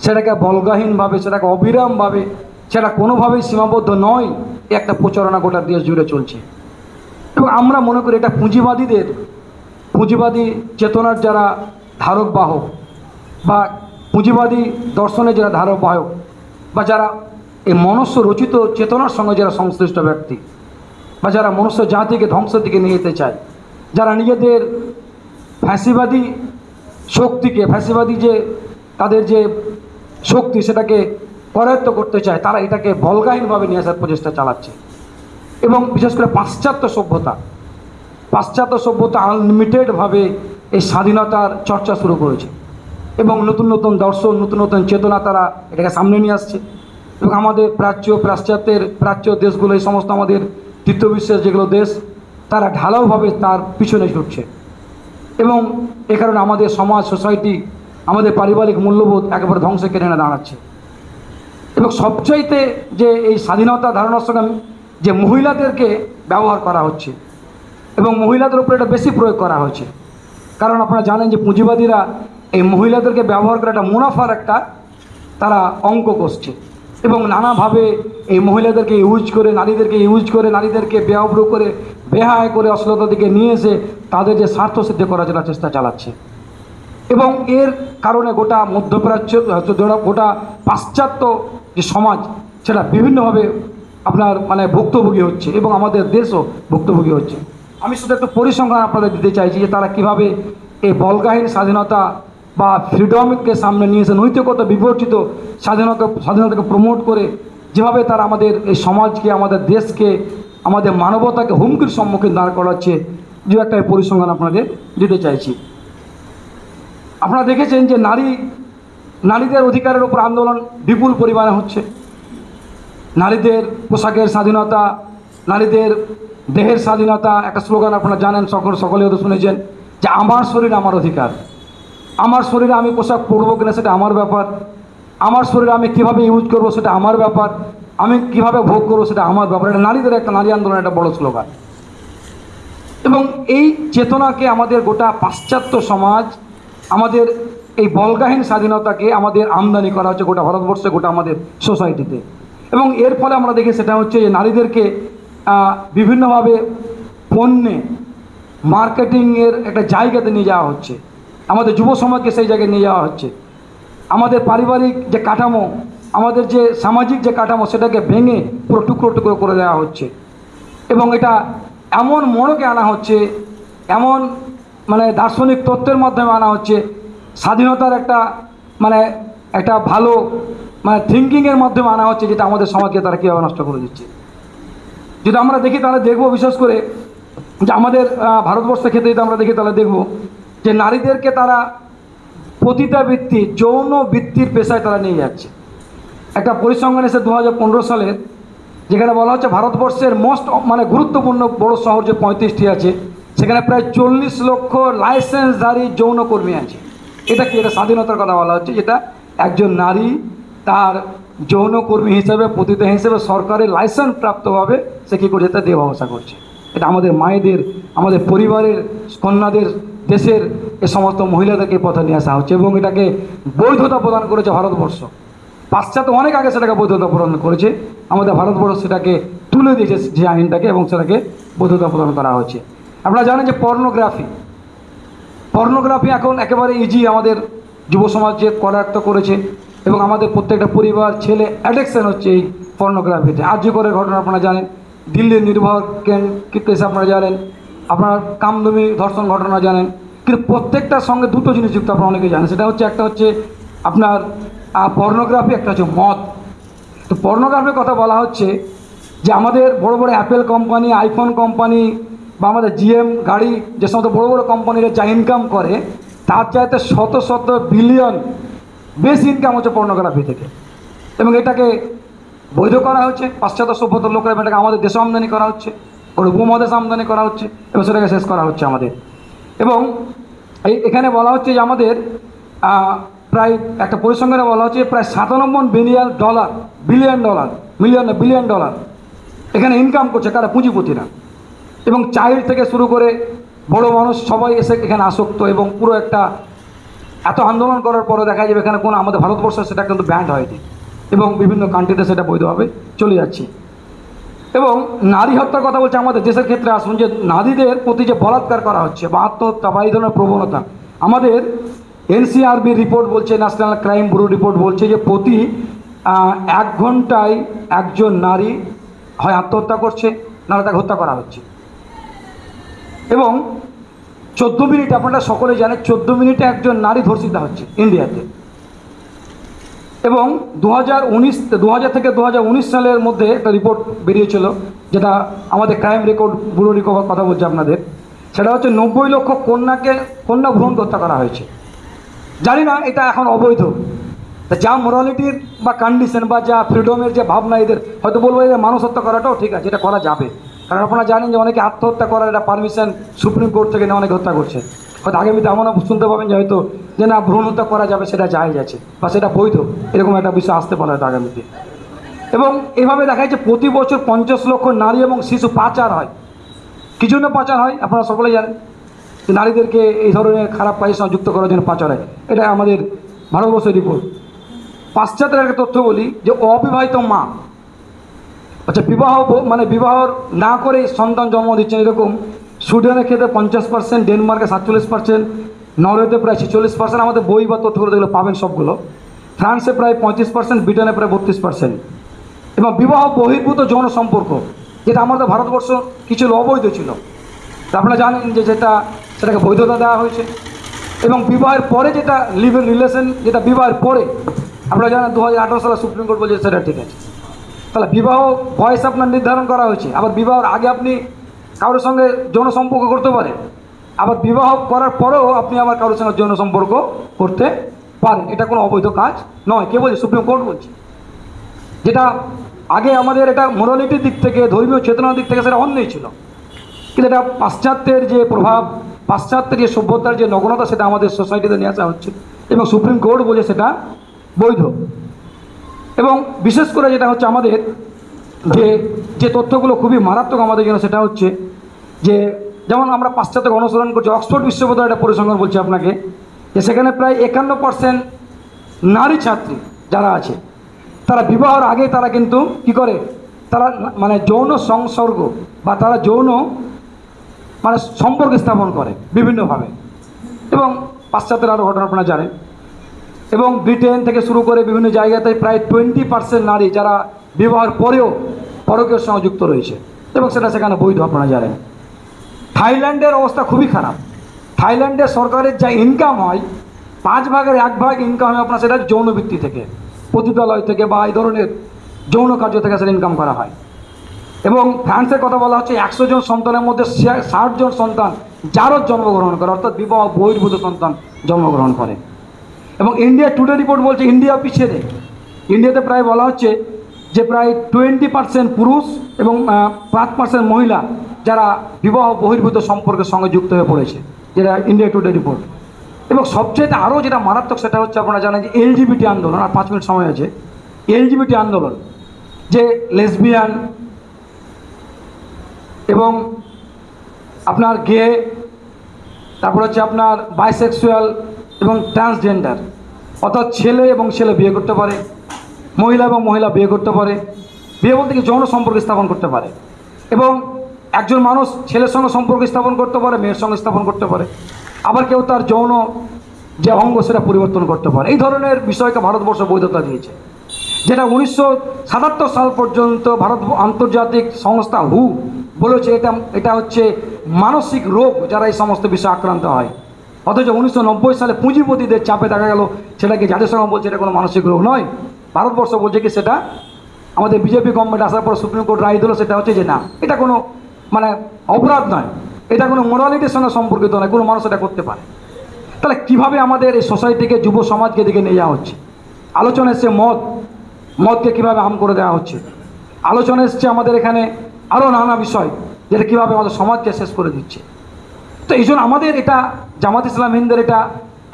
D: সেটাকে বলগাহীনভাবে, সেটাকে অবিরামভাবে, সেটা কোনোভাবেই সীমাবদ্ধ নয়, একটা প্রচারণা গোটা দেশ জুড়ে চলছে। এবং আমরা মনে করি এটা পুঁজিবাদী চেতনার যারা ধারক বাহক বা পুঁজিবাদী দর্শনের যারা ধারক বাহক বা যারা এই মনুষ্য রচিত চেতনার সঙ্গে যারা সংশ্লিষ্ট ব্যক্তি বা যারা মনুষ্য জাতিকে ধ্বংসের দিকে নিয়ে যেতে চায়, যারা নিজেদের ফ্যাসিবাদী শক্তিকে, ফ্যাসিবাদী যে তাদের যে শক্তি সেটাকে করায়ত্ত করতে চায়, তারা এটাকে বল্গাহীনভাবে নিয়ে আসার প্রচেষ্টা চালাচ্ছে। এবং বিশেষ করে পাশ্চাত্য সভ্যতা আনলিমিটেডভাবে এই স্বাধীনতার চর্চা শুরু করেছে এবং নতুন নতুন দর্শন, নতুন নতুন চেতনা তারা এটাকে সামনে নিয়ে আসছে। এবং আমাদের প্রাচ্য দেশগুলো, এই সমস্ত আমাদের তৃতীয় বিশ্বের যেগুলো দেশ, তারা ঢালাওভাবে তার পিছনে ছুটছে। এবং এ কারণে আমাদের সমাজ, সোসাইটি, আমাদের পারিবারিক মূল্যবোধ একেবারে ধ্বংসে কেড়ে না দাঁড়াচ্ছে। এবং সবচাইতে যে এই স্বাধীনতা ধারণার সঙ্গে যে মহিলাদেরকে ব্যবহার করা হচ্ছে এবং মহিলাদের উপরে এটা বেশি প্রয়োগ করা হয়েছে, কারণ আপনারা জানেন যে পুঁজিবাদীরা এই মহিলাদেরকে ব্যবহার করে একটা মুনাফার একটা তারা অঙ্ক কষছে এবং নানাভাবে এই মহিলাদেরকে ইউজ করে, নারীদেরকে বেআব্রু করে, বেহায় করে, অশ্লীলতার দিকে নিয়ে এসে তাদের যে স্বার্থ সিদ্ধি করার জন্য চেষ্টা চালাচ্ছে। এবং এর কারণে গোটা মধ্যপ্রাচ্য, গোটা পাশ্চাত্য যে সমাজ, সেটা বিভিন্নভাবে আপনার ভুক্তভোগী হচ্ছে এবং আমাদের দেশও ভুক্তভোগী হচ্ছে। আমি শুধু একটু পরিসংখ্যান আপনাদের দিতে চাইছি যে তারা কীভাবে এই বল্গাহীন স্বাধীনতা বা ফ্রিডমকে সামনে নিয়ে এসে নৈতিকতা বিবর্জিত স্বাধীনতাকে প্রমোট করে যেভাবে তারা আমাদের এই সমাজকে, আমাদের দেশকে, আমাদের মানবতাকে হুমকির সম্মুখীন দাঁড় করাচ্ছে, যে একটা পরিসংখ্যান আপনাদের দিতে চাইছি। আপনারা দেখেছেন যে নারীদের অধিকারের উপর আন্দোলন বিপুল পরিমাণে হচ্ছে। নারীদের পোশাকের স্বাধীনতা, নারীদের দেহের স্বাধীনতা, একটা স্লোগান আপনারা জানেন, সকলে হয়তো শুনেছেন যে আমার শরীর আমার অধিকার, আমার শরীরে আমি পোশাক পরবো কিনা সেটা আমার ব্যাপার, আমার শরীরে আমি কীভাবে ইউজ করবো সেটা আমার ব্যাপার, আমি কীভাবে ভোগ করবো সেটা আমার ব্যাপার। এটা নারীদের একটা, নারী আন্দোলনের একটা বড় স্লোগান। এবং এই চেতনাকে আমাদের গোটা পাশ্চাত্য সমাজ, আমাদের এই বল্গাহীন স্বাধীনতাকে আমাদের আমদানি করা হচ্ছে গোটা ভারতবর্ষে, গোটা আমাদের সোসাইটিতে। এবং এর ফলে আমরা দেখি সেটা হচ্ছে যে নারীদেরকে বিভিন্নভাবে পণ্যে মার্কেটিংয়ের একটা জায়গাতে নিয়ে যাওয়া হচ্ছে, আমাদের যুব সমাজকে সেই জায়গায় নিয়ে যাওয়া হচ্ছে। আমাদের পারিবারিক যে কাঠামো, আমাদের যে সামাজিক যে কাঠামো, সেটাকে ভেঙে পুরো টুকরো টুকরো করে দেওয়া হচ্ছে। এবং এটা এমন মোড়কে আনা হচ্ছে, এমন দার্শনিক তত্ত্বের মাধ্যমে আনা হচ্ছে, স্বাধীনতার একটা ভালো থিঙ্কিংয়ের মাধ্যমে আনা হচ্ছে, যেটা আমাদের সমাজকে তারা কীভাবে নষ্ট করে দিচ্ছে। যদি আমরা দেখি তাহলে দেখব, বিশেষ করে যে আমাদের ভারতবর্ষের ক্ষেত্রে যদি আমরা দেখি তাহলে দেখব যে নারীদেরকে তারা পতিতাবৃত্তি, যৌন বৃত্তির পেশায় তারা নিয়ে যাচ্ছে। একটা পরিসংখ্যান এসে 2015 সালের, যেখানে বলা হচ্ছে ভারতবর্ষের মোস্ট গুরুত্বপূর্ণ বড় শহর যে 35টি আছে, সেখানে প্রায় 40 লক্ষ লাইসেন্সধারী যৌনকর্মী আছে। এটা কি? এটা স্বাধীনতার কথা বলা হচ্ছে, যেটা একজন নারী তার যৌনকর্মী হিসেবে, পতিতা হিসেবে সরকারের লাইসেন্স প্রাপ্তভাবে সে কী করছে, তা দেওয়া ব্যবসা করছে। এটা আমাদের মায়েদের, আমাদের পরিবারের কন্যাদের, দেশের এ সমস্ত মহিলাদেরকে পথে নিয়ে আসা হচ্ছে এবং এটাকে বৈধতা প্রদান করেছে ভারতবর্ষ। পাশ্চাত্য অনেক আগে সেটাকে বৈধতা প্রদান করেছে, আমাদের ভারতবর্ষ সেটাকে তুলে দিয়েছে যে আইনটাকে, এবং সেটাকে বৈধতা প্রদান করা হচ্ছে। আপনারা জানেন যে পর্নোগ্রাফি এখন একেবারে ইজি আমাদের যুব সমাজে করায়ত্ত করেছে এবং আমাদের প্রত্যেকটা পরিবার, ছেলে অ্যাডিকশন হচ্ছে এই পর্নোগ্রাফিতে। আর্যকরের ঘটনা আপনারা জানেন, দিল্লির নির্ভর কেস আপনারা জানেন, আপনার কামদুমি ধর্ষণ ঘটনা জানেন। কিন্তু প্রত্যেকটার সঙ্গে দুটো জিনিস যুক্ত, আপনারা অনেকে জানেন। সেটা হচ্ছে, একটা হচ্ছে আপনার পর্নোগ্রাফি, একটা হচ্ছে মদ। তো পর্নোগ্রাফির কথা বলা হচ্ছে যে আমাদের বড় বড় অ্যাপেল কোম্পানি, আইফোন কোম্পানি বা আমাদের জিএম গাড়ি, যে সমস্ত বড় বড় কোম্পানিরা যা ইনকাম করে, তার চাইতে শত শত বিলিয়ন বেশি ইনকাম হচ্ছে পর্নোগ্রাফি থেকে। এবং এটাকে বৈধ করা হচ্ছে পাশ্চাত্য সভ্যতার লোকেরা, এটাকে আমাদের দেশে আমদানি করা হচ্ছে, ওর উপমহাদেশে আমদানি করা হচ্ছে এবং সেটাকে শেষ করা হচ্ছে আমাদের। এবং এখানে বলা হচ্ছে যে আমাদের প্রায় একটা পরিসংখ্যানে বলা হচ্ছে প্রায় 97 বিলিয়ন ডলার এখানে ইনকাম করছে কারা? পুঁজিপতিরা। এবং চাইল্ড থেকে শুরু করে বড় মানুষ সবাই এসে এখানে আসক্ত। এবং পুরো একটা এত আন্দোলন করার পরে দেখা যাবে এখানে কোনো, আমাদের ভারতবর্ষে সেটা কিন্তু ব্যান্ড হয়নি এবং বিভিন্ন কান্ট্রিতে সেটা বৈধভাবে চলে যাচ্ছে। এবং নারী হত্যার কথা বলছে, আমাদের দেশের ক্ষেত্রে আসুন, যে নারীদের প্রতি যে বলাৎকার করা হচ্ছে বা আত্মহত্যা বা এই ধরনের প্রবণতা, আমাদের এনসিআরবি রিপোর্ট বলছে, ন্যাশনাল ক্রাইম ব্যুরো রিপোর্ট বলছে যে প্রতি 1 ঘন্টায় একজন নারী হয় আত্মহত্যা করছে, নাহলে তাকে হত্যা করা হচ্ছে। এবং 14 মিনিট, আপনারা সকলে জানেন 14 মিনিটে একজন নারী ধর্ষিতা হচ্ছে ইন্ডিয়াতে। এবং 2000 থেকে 2019 সালের মধ্যে একটা রিপোর্ট বেরিয়েছিল, যেটা আমাদের ক্রাইম রেকর্ড ব্যুরো রিকভার কথা বলছে আপনাদের, সেটা হচ্ছে 90 লক্ষ কন্যা ভ্রূণ হত্যা করা হয়েছে। জানি না এটা এখন অবৈধ, তা যা মোরালিটির বা কন্ডিশন বা যা ফ্রিডমের যে ভাবনা এদের, হয়তো বলবো এদের মানুষ হত্যা করাটাও ঠিক আছে, এটা করা যাবে। কারণ আপনারা জানেন যে অনেকে আত্মহত্যা করার এটা পারমিশন সুপ্রিম কোর্ট থেকে নিয়ে অনেকে হত্যা করছে। হয়তো আগামীতে এমনও শুনতে পাবেন যে হয়তো যে না, ভ্রূণ হত্যা করা যাবে, সেটা জায়েজ আছে বা সেটা বৈধ, এরকম একটা বিষয় আসতে পারে হয়তো আগামীতে। এবং এভাবে দেখা যাচ্ছে প্রতি বছর 50 লক্ষ নারী এবং শিশু পাচার হয়। কী জন্য পাচার হয় আপনারা সকলেই জানেন, যে নারীদেরকে এই ধরনের খারাপ কাজের সঙ্গে যুক্ত করার জন্য পাচার হয়। এটা আমাদের ভারতবর্ষের রিপোর্ট। পাশ্চাত্যের একটা তথ্য বলি, যে অবিবাহিত মা, আচ্ছা বিবাহ না করে সন্তান জন্ম দিচ্ছেন, এরকম সুইডেনের ক্ষেত্রে 50%, ডেনমার্কে 47%, নরওয়েতে প্রায় 46%, আমাদের বই বা তথ্যগুলো দেখলে পাবেন সবগুলো। ফ্রান্সে প্রায় 35%, ব্রিটেনে প্রায় 32%। এবং বিবাহ বহির্ভূত যৌন সম্পর্ক, যেটা আমাদের ভারতবর্ষ কিছু অবৈধ ছিল, তা আপনারা জানেন যে সেটাকে বৈধতা দেওয়া হয়েছে। এবং বিবাহের পরে যেটা লিভ ইন রিলেশন, যেটা বিবাহের পরে আপনারা জানেন 2018 সালে সুপ্রিম কোর্ট বলছে সেটা ঠিক আছে। তাহলে বিবাহ বয়স আপনার নির্ধারণ করা হয়েছে, আবার বিবাহের আগে আপনি কারোর সঙ্গে যৌন সম্পর্ক করতে পারেন, আবার বিবাহ করার পরেও আপনি আবার কারোর সঙ্গে যৌন সম্পর্ক করতে পারেন। এটা কোনো অবৈধ কাজ নয়। কে বলছে? সুপ্রিম কোর্ট বলছে। যেটা আগে আমাদের এটা মোরালিটির দিক থেকে, ধর্মীয় চেতনার দিক থেকে সেটা অন্যায় ছিল, কিন্তু এটা পাশ্চাত্যের যে প্রভাব, পাশ্চাত্যের যে সভ্যতার যে নগ্নতা, সেটা আমাদের সোসাইটিতে নিয়ে আসা হচ্ছে এবং সুপ্রিম কোর্ট বলে সেটা বৈধ। এবং বিশেষ করে যেটা হচ্ছে আমাদের যে তথ্যগুলো খুবই মারাত্মক আমাদের জন্য, সেটা হচ্ছে যে যেমন আমরা পাশ্চাত্যকে অনুসরণ করছি, অক্সফোর্ড বিশ্ববিদ্যালয় একটা পরিসংখ্যান বলছি আপনাকে, যে সেখানে প্রায় 51% নারী ছাত্রী যারা আছে, তারা বিবাহের আগে তারা কিন্তু কী করে, তারা মানে যৌন সংসর্গ বা তারা যৌন মানে সম্পর্ক স্থাপন করে বিভিন্নভাবে। এবং পাশ্চাত্যের আরও ঘটনা আপনারা জানেন। এবং ব্রিটেন থেকে শুরু করে বিভিন্ন জায়গাতে প্রায় 20% নারী যারা বিবাহের পরেও পরকীয়ার সঙ্গে যুক্ত রয়েছে, এবং সেটা সেখানে বৈধ, আপনারা জানেন। থাইল্যান্ডের অবস্থা খুবই খারাপ। থাইল্যান্ডের সরকারের যা ইনকাম হয়, 5 ভাগের 1 ভাগ ইনকাম হয় আপনার সেটা যৌন বৃত্তি থেকে, পতিতালয় থেকে বা এই ধরনের যৌন কার্য থেকে সেটা ইনকাম করা হয়। এবং ফ্রান্সের কথা বলা হচ্ছে 100 জন সন্তানের মধ্যে 60 জন সন্তান জারজ জন্মগ্রহণ করে, অর্থাৎ বিবাহ বহির্ভূত সন্তান জন্মগ্রহণ করে। এবং ইন্ডিয়া টুডে রিপোর্ট বলছে ইন্ডিয়া পিছিয়ে নেই। ইন্ডিয়াতে প্রায় বলা হচ্ছে যে প্রায় 20% পুরুষ এবং 5% মহিলা যারা বিবাহ বহির্ভূত সম্পর্কের সঙ্গে যুক্ত হয়ে পড়েছে, যেটা ইন্ডিয়া টুডে রিপোর্ট। এবং সবচেয়ে আরও যেটা মারাত্মক, সেটা হচ্ছে আপনারা জানেন যে এলজিবিটি আন্দোলন, আর 5 মিনিট সময় আছে, এলজিবিটি আন্দোলন, যে লেসবিয়ান এবং আপনার গে, তারপর হচ্ছে আপনার বাইসেক্সুয়াল এবং ট্রান্সজেন্ডার, অর্থাৎ ছেলে এবং ছেলে বিয়ে করতে পারে, মহিলা এবং মহিলা বিয়ে করতে পারে, বিয়ে বলতে কি যৌন সম্পর্ক স্থাপন করতে পারে। এবং একজন মানুষ ছেলের সঙ্গে সম্পর্ক স্থাপন করতে পারে, মেয়ের সঙ্গে স্থাপন করতে পারে, আবার কেউ তার যৌন যে অঙ্গ সেটা পরিবর্তন করতে পারে। এই ধরনের বিষয়কে ভারতবর্ষ বৈধতা দিয়েছে, যেটা 1977 সাল পর্যন্ত ভারত আন্তর্জাতিক সংস্থা হু বলেছে এটা হচ্ছে মানসিক রোগ যারা এই সমস্ত বিষয়ে আক্রান্ত হয়। অথচ 1990 সালে পুঁজিপতিদের চাপে দেখা গেল সেটাকে জাতিসংঘ বলছে এটা কোনো মানসিক রোগ নয়। ভারতবর্ষ বলছে কি সেটা আমাদের বিজেপি গভর্নমেন্ট আসার পর সুপ্রিম কোর্ট রায় দিল, সেটা হচ্ছে যে না, এটা কোনো মানে অপরাধ নয়, এটা কোনো মোরালিটির সঙ্গে সম্পর্কিত নয়, কোনো মানুষ এটা করতে পারে। তাহলে কীভাবে আমাদের এই সোসাইটিকে, যুব সমাজকে দিকে নিয়ে যাওয়া হচ্ছে? আলোচনা এসছে মদকে কীভাবে আম করে দেওয়া হচ্ছে, আলোচনা এসছে আমাদের এখানে আরও নানা বিষয়, যেটা কীভাবে আমাদের সমাজকে শেষ করে দিচ্ছে। তো এই জন্য আমাদের এটা জামাত ইসলাম হিন্দের এটা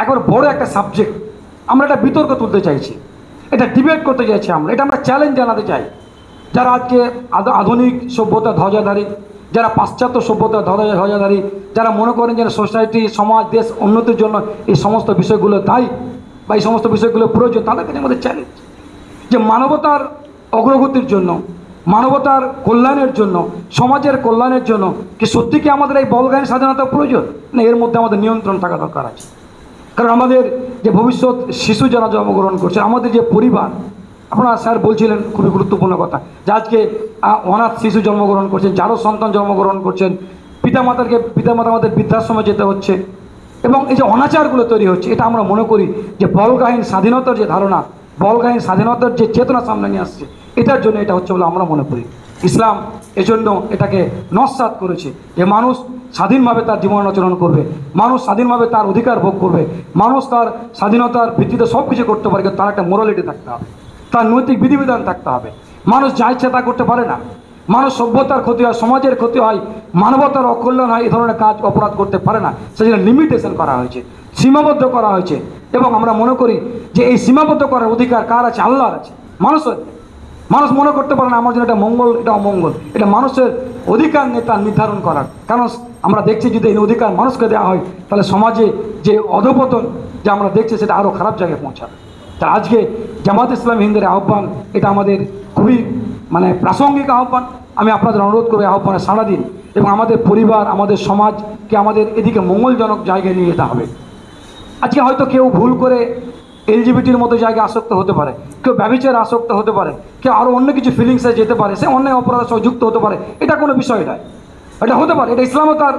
D: একবার বড় একটা সাবজেক্ট, আমরা এটা বিতর্ক তুলতে চাইছি, এটা ডিবেট করতে চাইছি, এটা আমরা চ্যালেঞ্জ জানাতে চাই। যারা আজকে আধুনিক সভ্যতা ধ্বজাধারী, যারা পাশ্চাত্য সভ্যতা ধ্বজাধারী, যারা মনে করেন যে সোসাইটি, সমাজ, দেশ উন্নতির জন্য এই সমস্ত বিষয়গুলো দায়ী বা এই সমস্ত বিষয়গুলো প্রয়োজন, তাদের কাছে আমাদের চ্যালেঞ্জ যে মানবতার অগ্রগতির জন্য, মানবতার কল্যাণের জন্য, সমাজের কল্যাণের জন্য কি সত্যি কি আমাদের এই বলগান স্বাধীনতা প্রয়োজন? না, এর মধ্যে আমাদের নিয়ন্ত্রণ থাকা দরকার আছে। কারণ আমাদের যে ভবিষ্যৎ শিশু যারা জন্মগ্রহণ করছে, আমাদের যে পরিবার, আপনারা স্যার বলছিলেন খুবই গুরুত্বপূর্ণ কথা, যে আজকে অনাথ শিশু জন্মগ্রহণ করছেন, যারও সন্তান জন্মগ্রহণ করছেন, পিতামাতা আমাদের বৃদ্ধাশ্রমে যেতে হচ্ছে, এবং এই যে অনাচারগুলো তৈরি হচ্ছে, এটা আমরা মনে করি যে বলগাহীন স্বাধীনতার যে ধারণা, বলগাহীন স্বাধীনতার যে চেতনা সামনে নিয়ে আসছে, এটার জন্য এটা হচ্ছে বলে আমরা মনে করি। ইসলাম এজন্য এটাকে নস্যাৎ করেছে যে মানুষ স্বাধীনভাবে তার জীবন আচরণ করবে, মানুষ স্বাধীনভাবে তার অধিকার ভোগ করবে, মানুষ তার স্বাধীনতার ভিত্তিতে সব কিছু করতে পারে, কিন্তু তার একটা মোরালিটি থাকতে হবে, তার নৈতিক বিধিবিধান থাকতে হবে। মানুষ যা ইচ্ছা তা করতে পারে না। মানুষ সভ্যতার ক্ষতি হয়, সমাজের ক্ষতি হয়, মানবতার অকল্যাণ হয়, এই ধরনের কাজ অপরাধ করতে পারে না। সেজন্য লিমিটেশন করা হয়েছে, সীমাবদ্ধ করা হয়েছে, এবং আমরা মনে করি যে এই সীমাবদ্ধ করার অধিকার কার আছে? আল্লাহর আছে, মানুষের। মানুষ মনে করতে পারে না আমার জন্য এটা মঙ্গল, এটা অমঙ্গল, এটা মানুষের অধিকার নেই তার নির্ধারণ করার। কারণ আমরা দেখছি যদি এই অধিকার মানুষকে দেওয়া হয়, তাহলে সমাজে যে অধপতন যা আমরা দেখছি সেটা আরও খারাপ জায়গায় পৌঁছাবে। তা আজকে জামাত ইসলামী হিন্দের আহ্বান, এটা আমাদের খুবই প্রাসঙ্গিক আহ্বান। আমি আপনাদের অনুরোধ করবো আহ্বানে সাড়া দিন, এবং আমাদের পরিবার, আমাদের সমাজকে আমাদের এদিকে মঙ্গলজনক জায়গায় নিয়ে যেতে হবে। আজকে হয়তো কেউ ভুল করে এলজিবিটির মতো জায়গায় আসক্ত হতে পারে, কেউ ব্যভিচারে আসক্ত হতে পারে, কেউ আরও অন্য কিছু ফিলিংসে যেতে পারে, সে অন্যায় অপরাধের সঙ্গে যুক্ত হতে পারে, এটা কোনো বিষয় নয়, এটা হতে পারে। এটা ইসলামও তার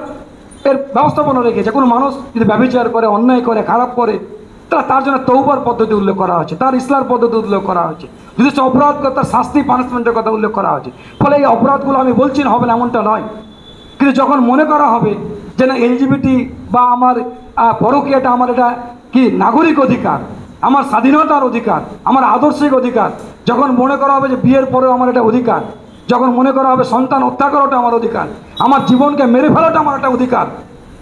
D: এর ব্যবস্থাপনা রেখেছে। কোনো মানুষ যদি ব্যভিচার করে, অন্যায় করে, খারাপ করে, তার জন্য তৌবার পদ্ধতি উল্লেখ করা হয়েছে, তার ইসলার পদ্ধতি উল্লেখ করা হয়েছে। যদি সে অপরাধ করে তার শাস্তি পানিশমেন্টের কথা উল্লেখ করা হয়েছে। ফলে এই অপরাধগুলো আমি বলছি না হবে না, এমনটা নয়, কিন্তু যখন মনে করা হবে যে না এলজিবিটি বা আমার পরকীয়াটা আমার এটা কি নাগরিক অধিকার, আমার স্বাধীনতার অধিকার, আমার আদর্শিক অধিকার, যখন মনে করা হবে যে বিয়ের পরেও আমার এটা অধিকার, যখন মনে করা হবে সন্তান হত্যা করাটা আমার অধিকার, আমার জীবনকে মেরে ফেলাটা আমার একটা অধিকার,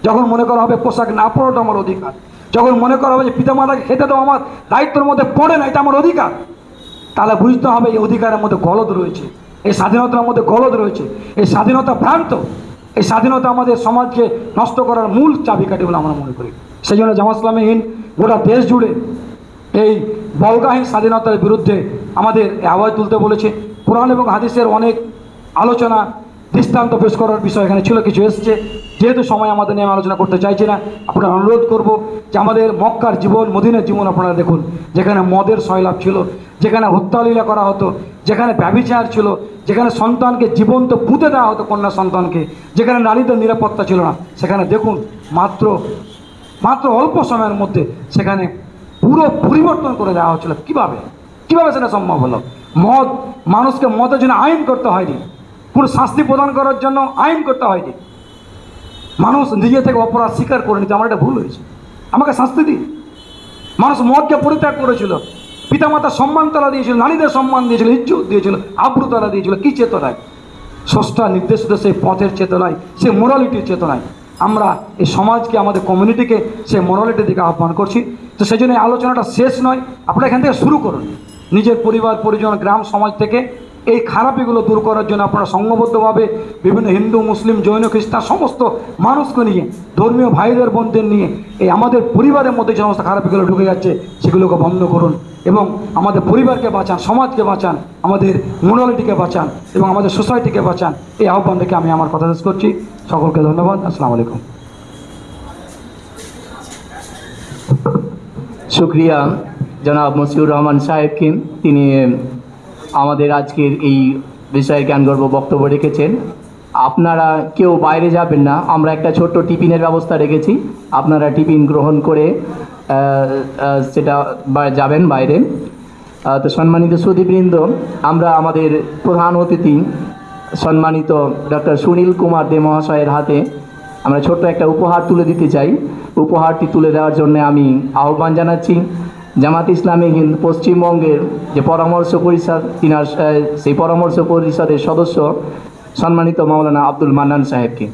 D: যখন মনে করা হবে পোশাক না পরাটা আমার অধিকার, যখন মনে করা হবে যে পিতামাতাকে খেতে দেওয়া আমার দায়িত্বের মধ্যে পড়ে না, এটা আমার অধিকার, তাহলে বুঝতে হবে এই অধিকারের মধ্যে গলদ রয়েছে, এই স্বাধীনতার মধ্যে গলদ রয়েছে, এই স্বাধীনতা ভ্রান্ত, এই স্বাধীনতা আমাদের সমাজকে নষ্ট করার মূল চাবিকাঠি বলে আমরা মনে করি। সেই জন্য জামাত ইসলামী হিন্দ গোটা দেশ জুড়ে এই বলগাহীন স্বাধীনতার বিরুদ্ধে আমাদের আওয়াজ তুলতে বলেছে। কোরআন এবং হাদিসের অনেক আলোচনা, দৃষ্টান্ত পেশ করার বিষয় এখানে ছিল, কিছু এসছে, যেহেতু সময় আমাদের নিয়ে আলোচনা করতে চাইছি না, আপনারা অনুরোধ করব যে আমাদের মক্কার জীবন, মদিনার জীবন আপনারা দেখুন, যেখানে মদের সয়লাভ ছিল, যেখানে হত্যালীলা করা হতো, যেখানে ব্যভিচার ছিল, যেখানে সন্তানকে জীবন্ত পুঁতে দেওয়া হতো, কন্যা সন্তানকে, যেখানে নারীদের নিরাপত্তা ছিল না, সেখানে দেখুন মাত্র অল্প সময়ের মধ্যে সেখানে পুরো পরিবর্তন করে দেওয়া হচ্ছিল। কীভাবে সেটা সম্ভব হলো? মানুষকে মদের জন্য আইন করতে হয়নি, কোনো শাস্তি প্রদান করার জন্য আইন করতে হয়নি, মানুষ নিজে থেকে অপরাধ স্বীকার করে নিতে, আমার এটা ভুল হয়েছে, আমাকে শাস্তি দিই। মানুষ মদকে পরিত্যাগ করেছিল, পিতামাতার সম্মান তারা দিয়েছিল, নারীদের সম্মান দিয়েছিল, ইজ্জত দিয়েছিল, আব্রু তারা দিয়েছিল। কী চেতনায়? স্রষ্টা নির্দেশিত সেই পথের চেতনায়, সেই মোরালিটির চেতনায় আমরা এই সমাজকে, আমাদের কমিউনিটিকে সেই মোরালিটির দিকে আহ্বান করছি। তো সেই জন্য এই আলোচনাটা শেষ নয়, আপনারা এখান থেকে শুরু করুন, নিজের পরিবার, পরিজন, গ্রাম, সমাজ থেকে এই খারাপিগুলো দূর করার জন্য আপনারা সংঘবদ্ধভাবে বিভিন্ন হিন্দু, মুসলিম, জৈন, খ্রিস্টান সমস্ত মানুষকে নিয়ে, ধর্মীয় ভাইদের বোনদের নিয়ে এই আমাদের পরিবারের মধ্যে যে সমস্ত খারাপিগুলো ঢুকে যাচ্ছে সেগুলোকে বন্ধ করুন, এবং আমাদের পরিবারকে বাঁচান, সমাজকে বাঁচান, আমাদের মোরালিটিকে বাঁচান, এবং আমাদের সোসাইটিকে বাঁচান। এই আহ্বান থেকে আমি আমার কথা শেষ করছি। সকলকে ধন্যবাদ। আসসালামু আলাইকুম।
B: শুক্রিয়া জনাব মশিউর রহমান সাহেবকে, তিনি আমাদের আজকের এই বিষয়ে জ্ঞানগর্ভ বক্তব্য রেখেছেন। আপনারা কেউ বাইরে যাবেন না, আমরা একটা ছোট্ট টিফিনের ব্যবস্থা রেখেছি, আপনারা টিফিন গ্রহণ করে সেটা যাবেন বাইরে। তো সম্মানিত সুধীবৃন্দ, আমরা আমাদের প্রধান অতিথি সম্মানিত ডক্টর সুনীল কুমার দে মহাশয়ের হাতে আমরা ছোট্ট একটা উপহার তুলে দিতে চাই। উপহারটি তুলে দেওয়ার জন্য আমি আহ্বান জানাচ্ছি জামাত ইসলামী হিন্দ পশ্চিমবঙ্গের যে পরামর্শ পরিষদ, তিনার সেই পরামর্শ পরিষদের সদস্য সম্মানিত মাওলানা আব্দুল মান্নান সাহেবকে।